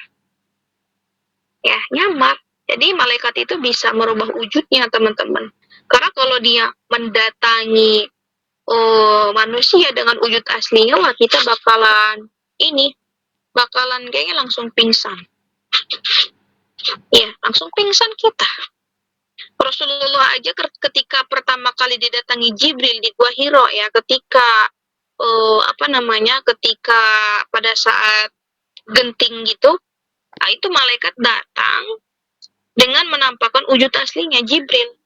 Ya, nyamar. Jadi malaikat itu bisa merubah wujudnya, teman-teman. Karena kalau dia mendatangi manusia dengan wujud aslinya, wah kita bakalan kayaknya langsung pingsan. Ya, langsung pingsan kita. Rasulullah aja ketika pertama kali didatangi Jibril di Gua Hiro ya, ketika ketika pada saat genting gitu, nah itu malaikat datang dengan menampakkan wujud aslinya Jibril.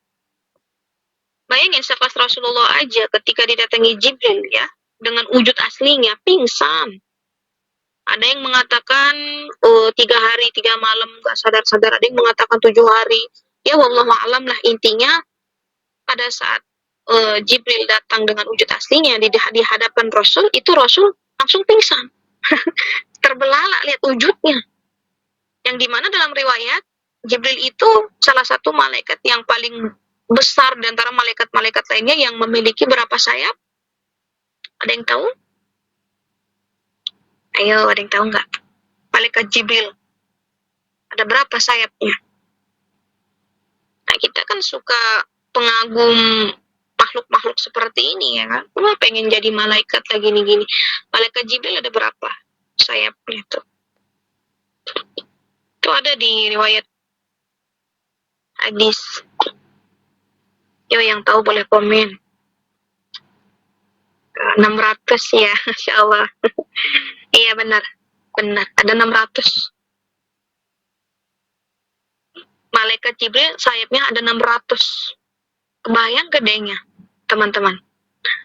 Bayangin sekelas Rasulullah aja ketika didatangi Jibril ya, dengan wujud aslinya, pingsan. Ada yang mengatakan 3 hari 3 malam gak sadar-sadar, ada yang mengatakan 7 hari. Ya wallahu alam lah, intinya pada saat Jibril datang dengan wujud aslinya di hadapan Rasul, itu Rasul langsung pingsan. Terbelalak lihat wujudnya. Yang dimana dalam riwayat Jibril itu salah satu malaikat yang paling besar di antara malaikat-malaikat lainnya yang memiliki berapa sayap? Ada yang tahu? Ayo, ada yang tahu nggak? Malaikat Jibril ada berapa sayapnya? Nah, kita kan suka pengagum makhluk-makhluk seperti ini ya kan? Wah, pengen jadi malaikat lah gini-gini. Malaikat Jibril ada berapa sayapnya tuh? Itu ada di riwayat hadis. Yo, yang tahu boleh komen. 600 ya, Masya Allah. Iya benar, ada 600. Malaikat Jibril sayapnya ada 600. Kebayang gedenya, teman-teman.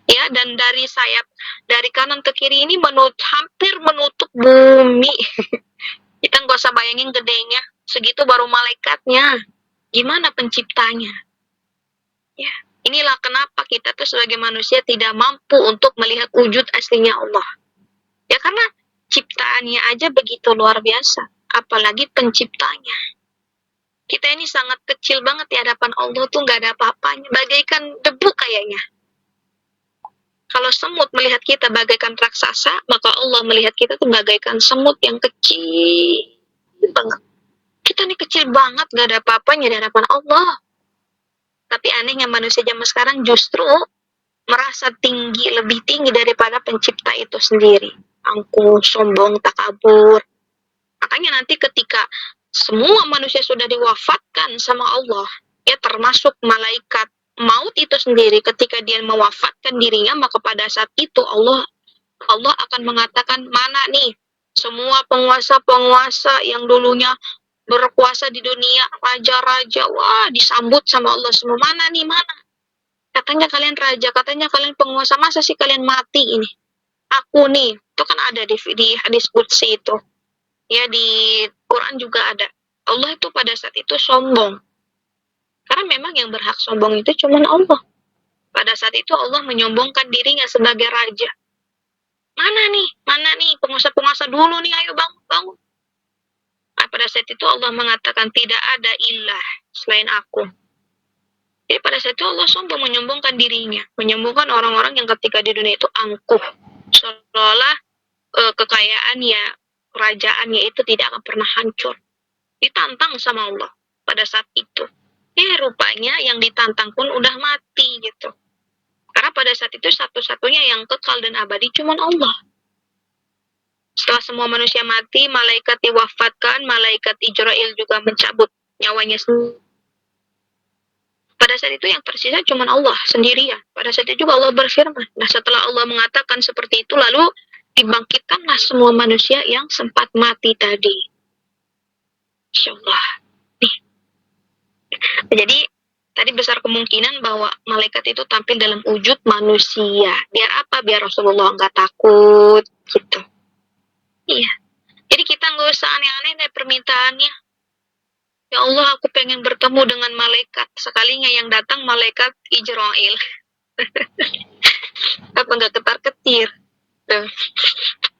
Ya, dan dari sayap dari kanan ke kiri ini hampir menutup bumi. Kita nggak usah bayangin gedenya, segitu baru malaikatnya. Gimana penciptanya? Ya, inilah kenapa kita tuh sebagai manusia tidak mampu untuk melihat wujud aslinya Allah. Ya karena ciptaannya aja begitu luar biasa, apalagi penciptanya. Kita ini sangat kecil banget di hadapan Allah tuh, nggak ada apa-apanya, bagaikan debu kayaknya. Kalau semut melihat kita bagaikan raksasa, maka Allah melihat kita tuh bagaikan semut yang kecil banget. Kita ini kecil banget, nggak ada apa-apanya di hadapan Allah. Tapi anehnya manusia zaman sekarang justru merasa lebih tinggi daripada pencipta itu sendiri. Angkuh, sombong, takabur. Makanya nanti ketika semua manusia sudah diwafatkan sama Allah, ya termasuk malaikat maut itu sendiri, ketika dia mewafatkan dirinya, maka pada saat itu Allah akan mengatakan, mana nih semua penguasa-penguasa yang dulunya berkuasa di dunia, raja-raja, wah disambut sama Allah semua. Mana nih, mana? Katanya kalian raja, katanya kalian penguasa, masa sih kalian mati ini? Aku nih, itu kan ada di hadis qudsi itu. Ya di Quran juga ada. Allah itu pada saat itu sombong. Karena memang yang berhak sombong itu cuma Allah. Pada saat itu Allah menyombongkan dirinya sebagai raja. Mana nih penguasa-penguasa dulu nih, ayo bangun. Nah, pada saat itu Allah mengatakan tidak ada ilah selain aku. Jadi pada saat itu Allah sombong, menyombongkan dirinya, menyombongkan orang-orang yang ketika di dunia itu angkuh, seolah kekayaannya, kerajaannya itu tidak akan pernah hancur. Ditantang sama Allah pada saat itu. Rupanya yang ditantang pun udah mati gitu. Karena pada saat itu satu-satunya yang kekal dan abadi cuma Allah. Setelah semua manusia mati, malaikat diwafatkan, malaikat Israel juga mencabut nyawanya sendiri. Pada saat itu yang tersisa cuma Allah sendirian. Pada saat itu juga Allah berfirman. Nah, setelah Allah mengatakan seperti itu, lalu dibangkitkanlah semua manusia yang sempat mati tadi. Insyaallah. Nih. Jadi tadi besar kemungkinan bahwa malaikat itu tampil dalam wujud manusia. Biar apa? Biar Rasulullah nggak takut gitu. Iya. Jadi kita nggak usah aneh-aneh deh permintaannya. Ya Allah, aku pengen bertemu dengan malaikat. Sekalinya yang datang malaikat Israel. Apa nggak ketar-ketir?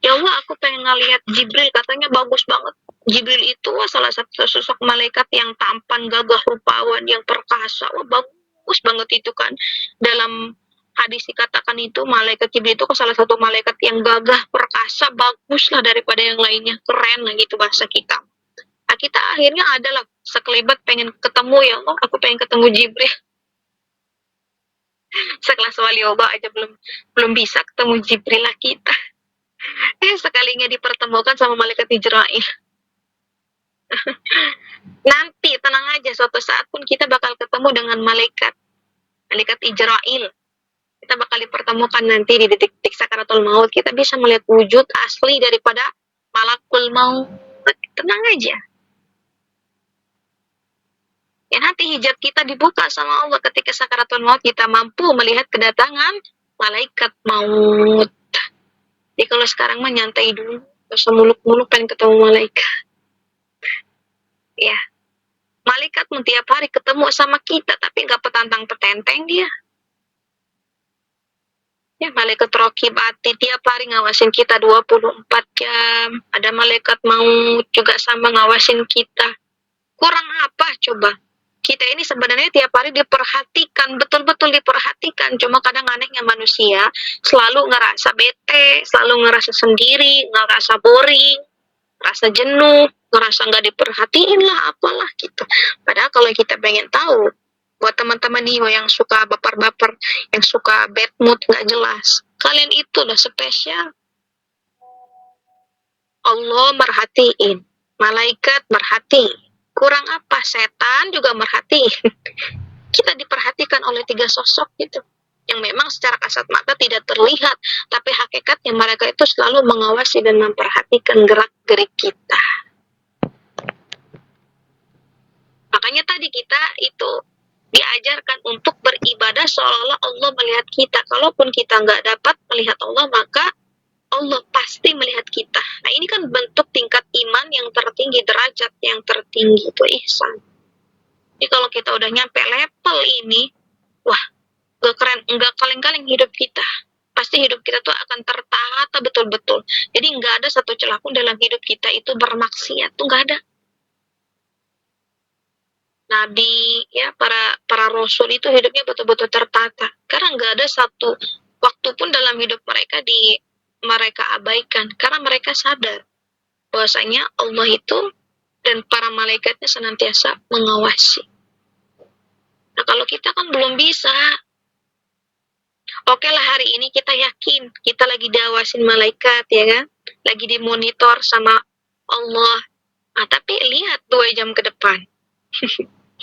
Ya Allah, aku pengen ngeliat Jibril, katanya bagus banget. Jibril itu salah satu sosok malaikat yang tampan, gagah rupawan, yang perkasa. Wah, bagus banget itu kan. Dalam hadis dikatakan itu malaikat Jibril itu salah satu malaikat yang gagah, perkasa, bagus lah daripada yang lainnya. Keren lah gitu bahasa kita. Nah, kita akhirnya adalah sekelebat pengen ketemu, ya Allah, aku pengen ketemu Jibril. Sekelas Walioba aja belum bisa ketemu Jibril lah kita. Sekalinya dipertemukan sama malaikat Israel. Nanti tenang aja, suatu saat pun kita bakal ketemu dengan malaikat Israel. Kita bakal dipertemukan nanti di detik-detik sakaratul maut. Kita bisa melihat wujud asli daripada malakul maut. Tenang aja. Ya, nanti hijab kita dibuka sama Allah ketika sakaratul maut, kita mampu melihat kedatangan malaikat maut. Jadi kalau sekarang mah nyantai dulu, gak usah muluk-muluk pengen ketemu malaikat. Ya, malaikat tiap hari ketemu sama kita, tapi gak petantang-petenteng dia. Ya, malaikat Raqib Atid tiap hari ngawasin kita 24 jam. Ada malaikat maut juga sama ngawasin kita. Kurang apa coba? Kita ini sebenarnya tiap hari diperhatikan, betul-betul diperhatikan. Cuma kadang anehnya manusia selalu ngerasa bete, selalu ngerasa sendiri, ngerasa boring, ngerasa jenuh, ngerasa nggak diperhatiin lah, apalah gitu. Padahal kalau kita pengen tahu, buat teman-teman nih yang suka baper-baper, yang suka bad mood nggak jelas, kalian itu udah spesial. Allah merhatiin, malaikat merhatiin. Kurang apa? Setan juga merhatiin. Kita diperhatikan oleh 3 sosok gitu, yang memang secara kasat mata tidak terlihat, tapi hakikatnya mereka itu selalu mengawasi dan memperhatikan gerak-gerik kita. Makanya tadi kita itu diajarkan untuk beribadah seolah-olah Allah melihat kita. Kalaupun kita nggak dapat melihat Allah, maka Allah pasti melihat kita. Nah, ini kan bentuk tingkat iman yang tertinggi, derajat yang tertinggi, itu ihsan. Jadi kalau kita udah nyampe level ini, wah, nggak kaleng-kaleng hidup kita. Pasti hidup kita tuh akan tertata betul-betul. Jadi nggak ada satu celah pun dalam hidup kita itu bermaksiat, tuh nggak ada. Nabi, ya, para rasul itu hidupnya betul-betul tertata. Karena nggak ada satu waktu pun dalam hidup mereka abaikan, karena mereka sadar bahwasanya Allah itu dan para malaikatnya senantiasa mengawasi. Nah, kalau kita kan belum bisa. Oke lah, hari ini kita yakin kita lagi diawasin malaikat, ya kan, lagi dimonitor sama Allah. Nah, tapi lihat 2 jam ke depan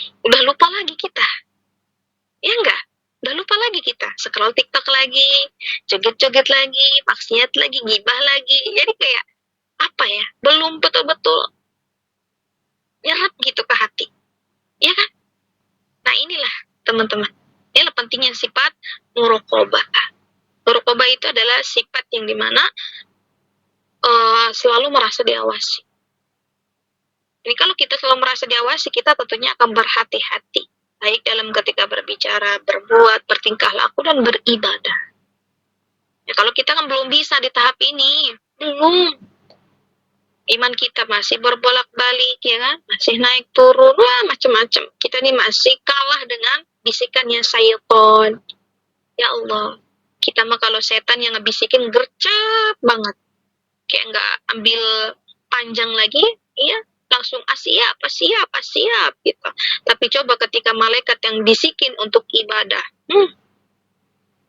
udah lupa lagi kita, ya enggak? Udah lupa lagi kita, scroll TikTok lagi, joget-joget lagi, maksiat lagi, gibah lagi. Jadi kayak apa ya, belum betul-betul nyerap gitu ke hati, ya kan? Nah, inilah teman-teman, inilah pentingnya sifat muraqabah. Muraqabah itu adalah sifat yang dimana selalu merasa diawasi. Ini kalau kita selalu merasa diawasi, kita tentunya akan berhati-hati, baik dalam ketika berbicara, berbuat, bertingkah laku, dan beribadah. Ya, kalau kita kan belum bisa di tahap ini, belum. Iman kita masih berbolak-balik, ya kan? Masih naik turun, wah, macam-macam. Kita ini masih kalah dengan bisikannya syaitan. Ya Allah, kita mah kalau setan yang ngebisikin gercep banget. Kayak nggak ambil panjang lagi, iya, langsung siap gitu. Tapi coba ketika malaikat yang bisikin untuk ibadah,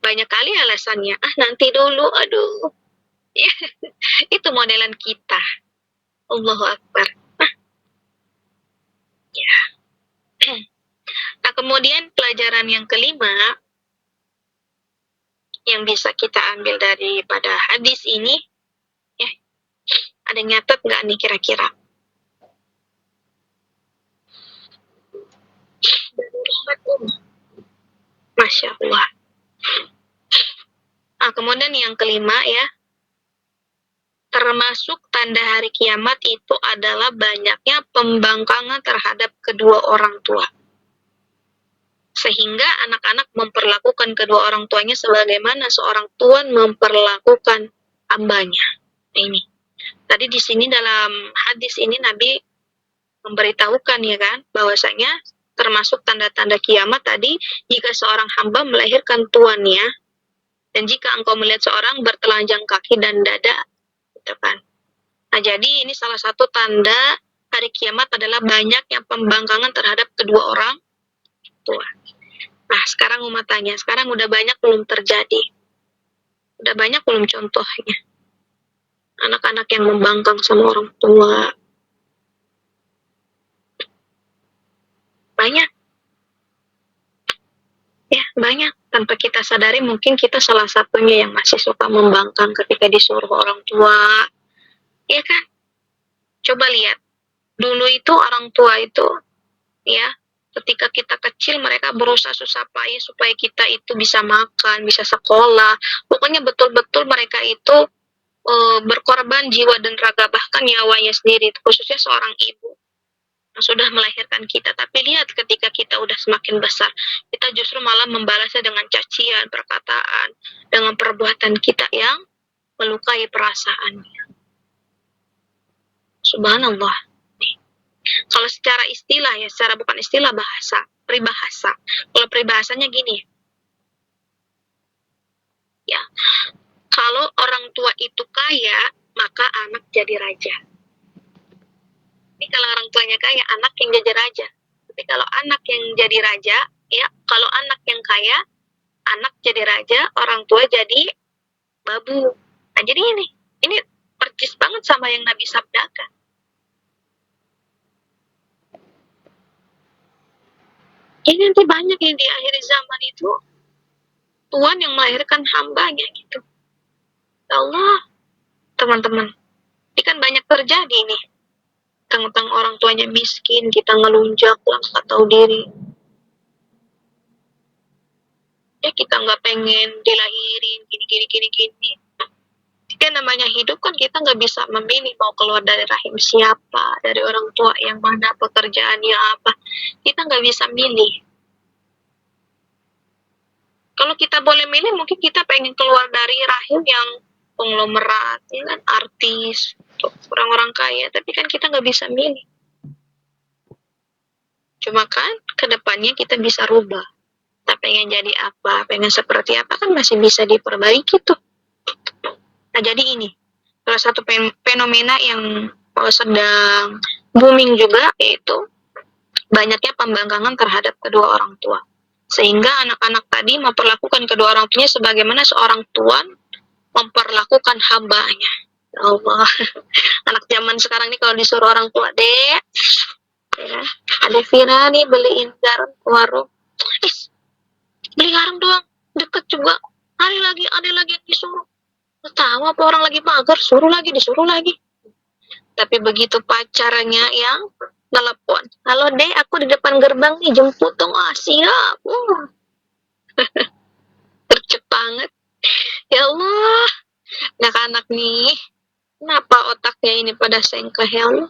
banyak kali alasannya, nanti dulu, aduh. Itu modelan kita. Allahu Akbar. Ya. Nah, kemudian pelajaran yang kelima yang bisa kita ambil daripada hadis ini, ya, ada nyatet nggak nih kira-kira? Masya Allah. Nah, kemudian yang kelima, ya, termasuk tanda hari kiamat itu adalah banyaknya pembangkangan terhadap kedua orang tua. Sehingga anak-anak memperlakukan kedua orang tuanya sebagaimana seorang tuan memperlakukan hambanya. Nah, ini. Tadi di sini dalam hadis ini Nabi memberitahukan, ya kan, bahwasanya termasuk tanda-tanda kiamat tadi, jika seorang hamba melahirkan tuannya, dan jika engkau melihat seorang bertelanjang kaki dan dada, gitu kan. Nah, jadi ini salah satu tanda hari kiamat adalah banyak yang pembangkangan terhadap kedua orang tua. Nah, sekarang umat tanya, sekarang udah banyak belum terjadi? Udah banyak belum contohnya? Anak-anak yang membangkang sama orang tua. Banyak. Ya, banyak. Tanpa kita sadari mungkin kita salah satunya yang masih suka membangkang ketika disuruh orang tua. Iya kan? Coba lihat. Dulu itu orang tua itu, ya, ketika kita kecil mereka berusaha susah payah supaya kita itu bisa makan, bisa sekolah. Pokoknya betul-betul mereka itu berkorban jiwa dan raga, bahkan nyawanya sendiri, khususnya seorang ibu yang sudah melahirkan kita. Tapi lihat ketika kita udah semakin besar, kita justru malah membalasnya dengan cacian, perkataan, dengan perbuatan kita yang melukai perasaannya. Subhanallah. Kalau secara istilah ya, secara bukan istilah, bahasa, peribahasa. Kalau peribahasanya gini, ya, kalau orang tua itu kaya, maka anak jadi raja. Tapi kalau orang tuanya kaya, anak yang jadi raja. Tapi kalau anak yang jadi raja, ya, kalau anak yang kaya, anak jadi raja, orang tua jadi babu. Nah, jadi ini percis banget sama yang Nabi sabdakan. Ini nanti banyak yang di akhir zaman itu Tuhan yang melahirkan hambanya gitu. Ya Allah, teman-teman, ini kan banyak terjadi nih. Tentang orang tuanya miskin, kita ngelunjak lah, nggak tahu diri. Ya kita nggak pengen dilahirin, gini. Kan namanya hidup kan kita nggak bisa memilih mau keluar dari rahim siapa, dari orang tua yang mana, pekerjaannya apa. Kita nggak bisa milih. Kalau kita boleh milih, mungkin kita pengen keluar dari rahim yang konglomerat, ya kan, artis, orang-orang kaya. Tapi kan kita nggak bisa milih. Cuma kan kedepannya kita bisa rubah. Kita pengen jadi apa, pengen seperti apa kan masih bisa diperbaiki tuh. Nah, jadi ini salah satu fenomena yang sedang booming juga, yaitu banyaknya pembangkangan terhadap kedua orang tua. Sehingga anak-anak tadi memperlakukan kedua orang tuanya sebagaimana seorang tuan memperlakukan hambanya. Ya Allah, anak zaman sekarang ini kalau disuruh orang tua, Dek, ya, ada Vira nih beliin garam ke warung. Beli garam doang, deket juga. Ada lagi yang disuruh. Tahu apa orang lagi mager, disuruh lagi. Tapi begitu pacarnya yang telepon, halo Dek, aku di depan gerbang nih, jemput dong. Siap. Gercep banget. Ya Allah, anak-anak nih, kenapa otaknya ini pada sengkeh ya Allah.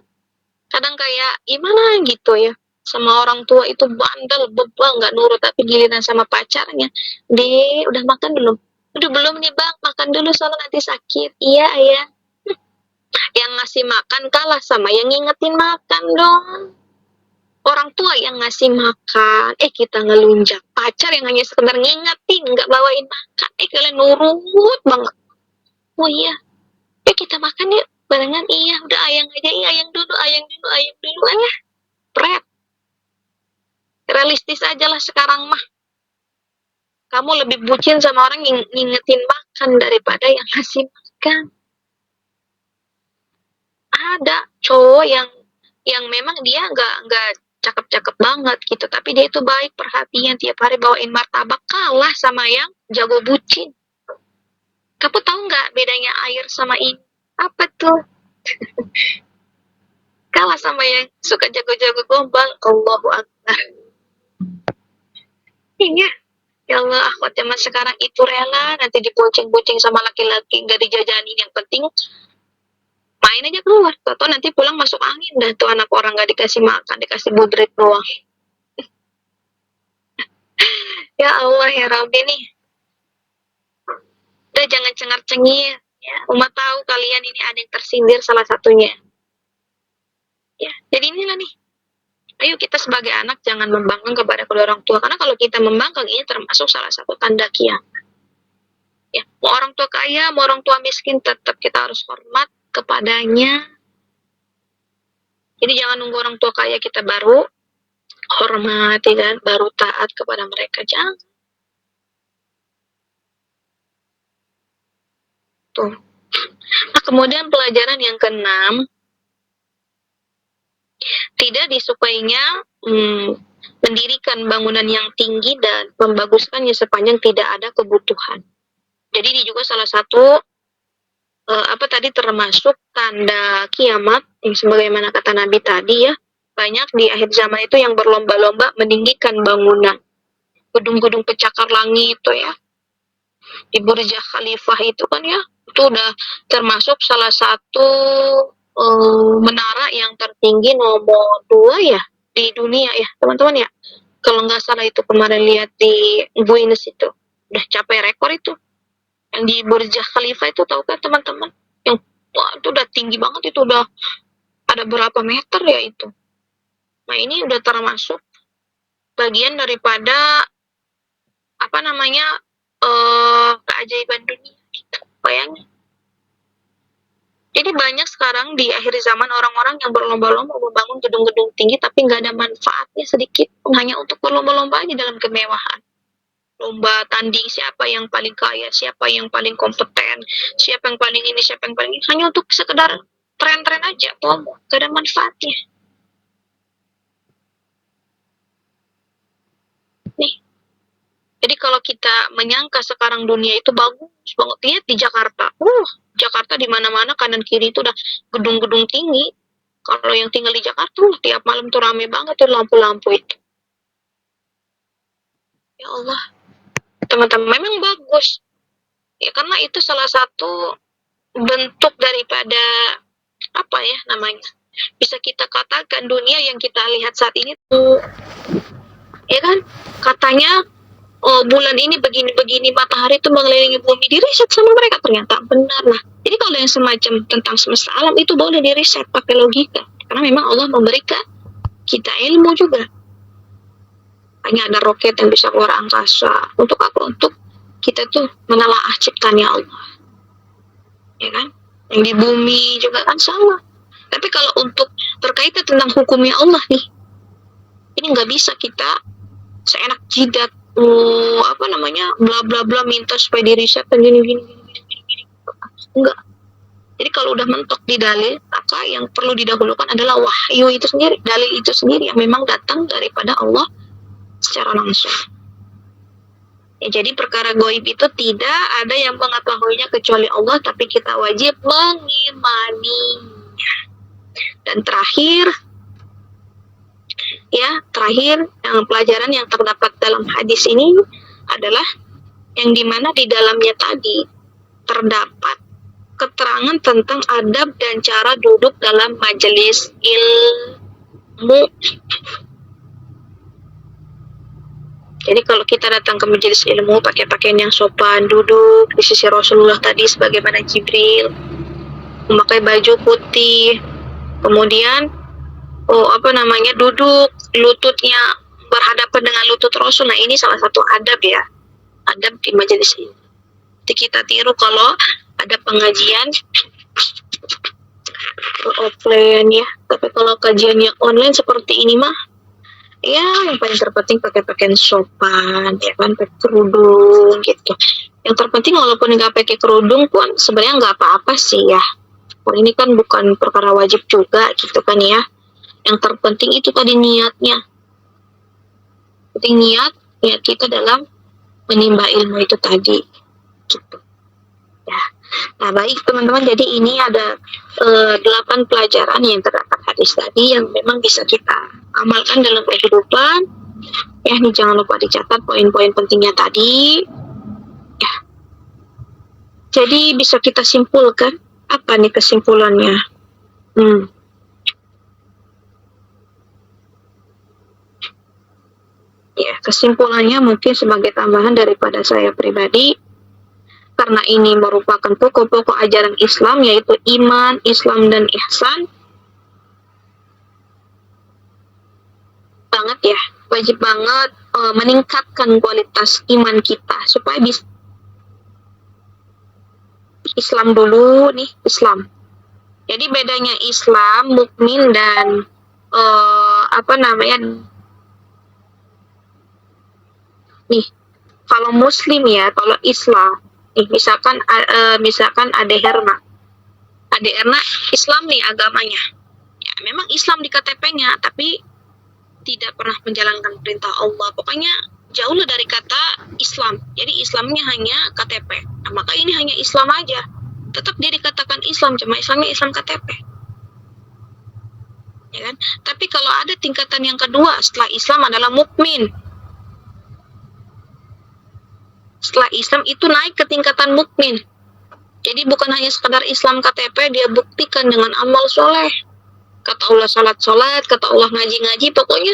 Kadang kayak gimana gitu ya, sama orang tua itu bandel, bebal, nggak nurut. Tapi giliran sama pacarnya, Dek, udah makan belum? Udah belum nih bang, makan dulu soalnya nanti sakit. Iya ayah. Yang ngasih makan kalah sama yang ngingetin makan dong. Orang tua yang ngasih makan, kita ngelunjak. Pacar yang hanya sekedar ngingetin, nggak bawain makan. Kalian nurut banget. Oh iya, yuk kita makan yuk barengan. Iya, udah ayang aja. Iya, ayang dulu ayah. Pret. Realistis aja lah sekarang mah. Kamu lebih bucin sama orang yang ngingetin makan daripada yang ngasih makan. Ada cowok yang memang dia nggak cakep-cakep banget gitu, tapi dia itu baik, perhatian, tiap hari bawain martabak, kalah sama yang jago bucin. Kamu tahu nggak bedanya air sama ini? Apa tuh? Kalah sama yang suka jago-jago gombal. Allahu Akbar. Iya. Ya Allah, akhwat zaman sekarang itu rela nanti dibonceng-bonceng sama laki-laki, nggak dijajanin. Yang penting main aja keluar. Atau nanti pulang masuk angin dah tuh anak orang, nggak dikasih makan, dikasih budret doang. Ya Allah ya Rabbi nih. Udah jangan cengar-cengir. Ya, umat tahu kalian ini ada yang tersindir salah satunya. Ya, jadi inilah nih. Ayo kita sebagai anak jangan membangkang kepada kedua orang tua, karena kalau kita membangkang ini termasuk salah satu tanda kiamat. Ya, mau orang tua kaya, mau orang tua miskin, tetap kita harus hormat kepadanya. Jadi jangan nunggu orang tua kaya kita baru hormat, ya kan, baru taat kepada mereka. Jangan tuh. Nah, kemudian pelajaran yang keenam, tidak disukainya mendirikan bangunan yang tinggi dan membaguskannya sepanjang tidak ada kebutuhan. Jadi ini juga salah satu termasuk tanda kiamat yang sebagaimana kata Nabi tadi ya, banyak di akhir zaman itu yang berlomba-lomba meninggikan bangunan, gedung-gedung pencakar langit itu ya, di Burj Khalifah itu kan ya, itu udah termasuk salah satu menara yang tertinggi nomor 2 ya di dunia ya teman-teman ya, kalau nggak salah itu kemarin lihat di Guinness itu udah capai rekor itu yang di Burj Khalifah itu, tahu kan teman-teman, yang wah, itu udah tinggi banget, itu udah ada berapa meter ya itu. Nah ini udah termasuk bagian daripada keajaiban dunia gitu, bayangin. Jadi banyak sekarang di akhir zaman orang-orang yang berlomba-lomba membangun gedung-gedung tinggi tapi nggak ada manfaatnya sedikit pun, hanya untuk berlomba-lomba aja dalam kemewahan. Lomba tanding siapa yang paling kaya, siapa yang paling kompeten, siapa yang paling ini, siapa yang paling ini, hanya untuk sekedar tren-tren aja, promo, gak ada manfaatnya. Nih, jadi kalau kita menyangka sekarang dunia itu bagus banget, lihat di Jakarta, Jakarta di mana-mana kanan kiri itu udah gedung-gedung tinggi. Kalau yang tinggal di Jakarta, tiap malam tuh rame banget tuh lampu-lampu itu. Ya Allah, teman-teman, memang bagus ya, karena itu salah satu bentuk daripada bisa kita katakan dunia yang kita lihat saat ini tuh ya kan, katanya bulan ini begini-begini, matahari itu mengelilingi bumi, diriset sama mereka, ternyata benar. Nah jadi kalau yang semacam tentang semesta alam itu boleh diriset pakai logika, karena memang Allah memberikan kita ilmu juga. Hanya ada roket yang bisa keluar angkasa. Untuk apa? Untuk kita tuh menelaah ciptanya Allah. Ya kan? Yang di bumi juga kan sama. Tapi kalau untuk berkaitan tentang hukumnya Allah nih, ini nggak bisa kita seenak jidat, bla bla bla minta supaya diriset dan gini. Enggak. Jadi kalau udah mentok di dalil, maka yang perlu didahulukan adalah wahyu itu sendiri, dalil itu sendiri yang memang datang daripada Allah secara langsung. Ya, jadi perkara gaib itu tidak ada yang mengetahuinya kecuali Allah, tapi kita wajib mengimaninya. Dan terakhir yang pelajaran yang terdapat dalam hadis ini adalah yang dimana di dalamnya tadi terdapat keterangan tentang adab dan cara duduk dalam majelis ilmu. Jadi kalau kita datang ke majelis ilmu pakai pakaian yang sopan, duduk di sisi Rasulullah tadi sebagaimana Jibril, memakai baju putih, kemudian duduk lututnya berhadapan dengan lutut Rasul. Nah ini salah satu adab ya, adab di majelis ilmu. Jadi kita tiru kalau ada pengajian offline ya, tapi kalau kajiannya online seperti ini mah ya yang paling terpenting pakai pakaian sopan ya kan, pakai kerudung gitu. Yang terpenting walaupun nggak pakai kerudung pun sebenarnya nggak apa-apa sih ya, ini kan bukan perkara wajib juga gitu kan ya. Yang terpenting itu tadi niatnya, penting niat kita dalam menimba ilmu itu tadi gitu ya. Nah baik teman-teman, jadi ini ada 8 pelajaran yang terdapat hadis tadi yang memang bisa kita amalkan dalam kehidupan ya. Ini jangan lupa dicatat poin-poin pentingnya tadi ya. Jadi bisa kita simpulkan, apa nih kesimpulannya? Ya, kesimpulannya mungkin sebagai tambahan daripada saya pribadi, karena ini merupakan pokok-pokok ajaran Islam, yaitu iman, Islam, dan ihsan. Wajib banget meningkatkan kualitas iman kita supaya bisa Islam dulu nih, Islam Jadi bedanya Islam, mukmin dan nih, kalau Muslim ya, kalau Islam, nih misalkan Ade Herna, Islam nih agamanya, ya memang Islam di KTP-nya, tapi tidak pernah menjalankan perintah Allah. Pokoknya jauh lah dari kata Islam. Jadi Islamnya hanya KTP. Nah, maka ini hanya Islam aja. Tetap dia dikatakan Islam, cuma Islamnya Islam KTP. Ya kan? Tapi kalau ada tingkatan yang kedua setelah Islam adalah mukmin. Setelah Islam itu naik ke tingkatan mukmin. Jadi bukan hanya sekadar Islam KTP, dia buktikan dengan amal soleh. Kata Allah salat, kata Allah ngaji-ngaji, pokoknya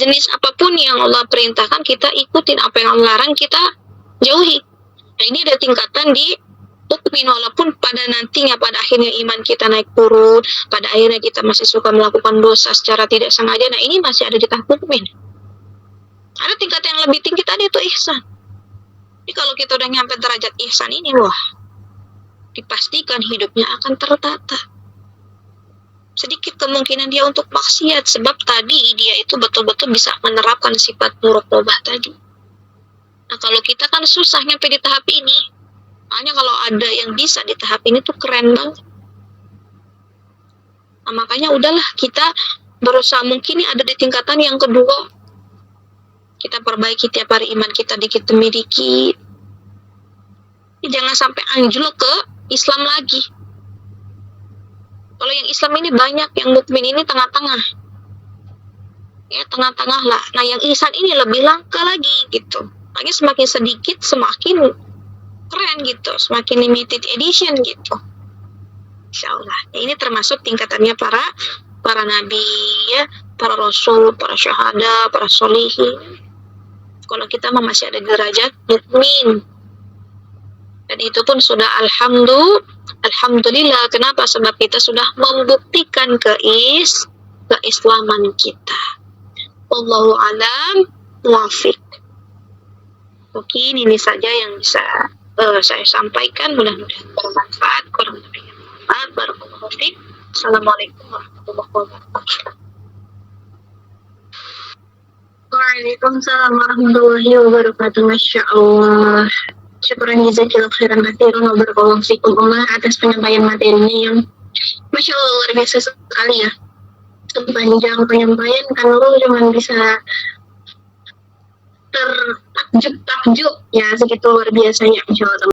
jenis apapun yang Allah perintahkan kita ikutin, apa yang Allah larang kita jauhi. Nah, ini ada tingkatan di mukmin, walaupun pada akhirnya iman kita naik turun, pada akhirnya kita masih suka melakukan dosa secara tidak sengaja. Nah, ini masih ada di tahap mukmin. Ada tingkat yang lebih tinggi tadi itu ihsan. Jadi kalau kita udah nyampe derajat ihsan ini, wah, dipastikan hidupnya akan tertata. Sedikit kemungkinan dia untuk maksiat, sebab tadi dia itu betul-betul bisa menerapkan sifat muraqabah tadi. Nah, kalau kita kan susah nyampe di tahap ini. Makanya kalau ada yang bisa di tahap ini tuh keren banget. Nah, makanya udahlah kita berusaha mungkin ada di tingkatan yang kedua. Kita perbaiki tiap hari iman kita dikit demi dikit. Jangan sampai anjlok ke Islam lagi. Kalau yang Islam ini banyak, yang mukmin ini tengah-tengah. Ya, tengah-tengah lah. Nah, yang ihsan ini lebih langka lagi gitu. Makanya semakin sedikit semakin keren gitu, semakin limited edition gitu. Insyaallah. Ya, ini termasuk tingkatannya para nabi ya, para rasul, para syuhada, para sholihin. Kalau kita masih ada derajat mukmin. Dan itu pun sudah alhamdulillah. Kenapa? Sebab kita sudah membuktikan keislaman kita. Wallahu a'lam muwaffiq. Mungkin ini saja yang bisa saya sampaikan. Mudah-mudahan bermanfaat. Kurang lebihnya bermanfaat. Barakallahu fiik. Assalamualaikum warahmatullahi wabarakatuh. Waalaikumsalam warahmatullahi wabarakatuh. Masya Allah. Syukuran jazakillah khairan katsiran wa barakallahu fikum Umar atas penyampaian materinya yang Masya Allah luar biasa sekali ya. Sepanjang penyampaian kan lu cuma bisa tertakjub ya, segitu luar biasanya Masya Allah.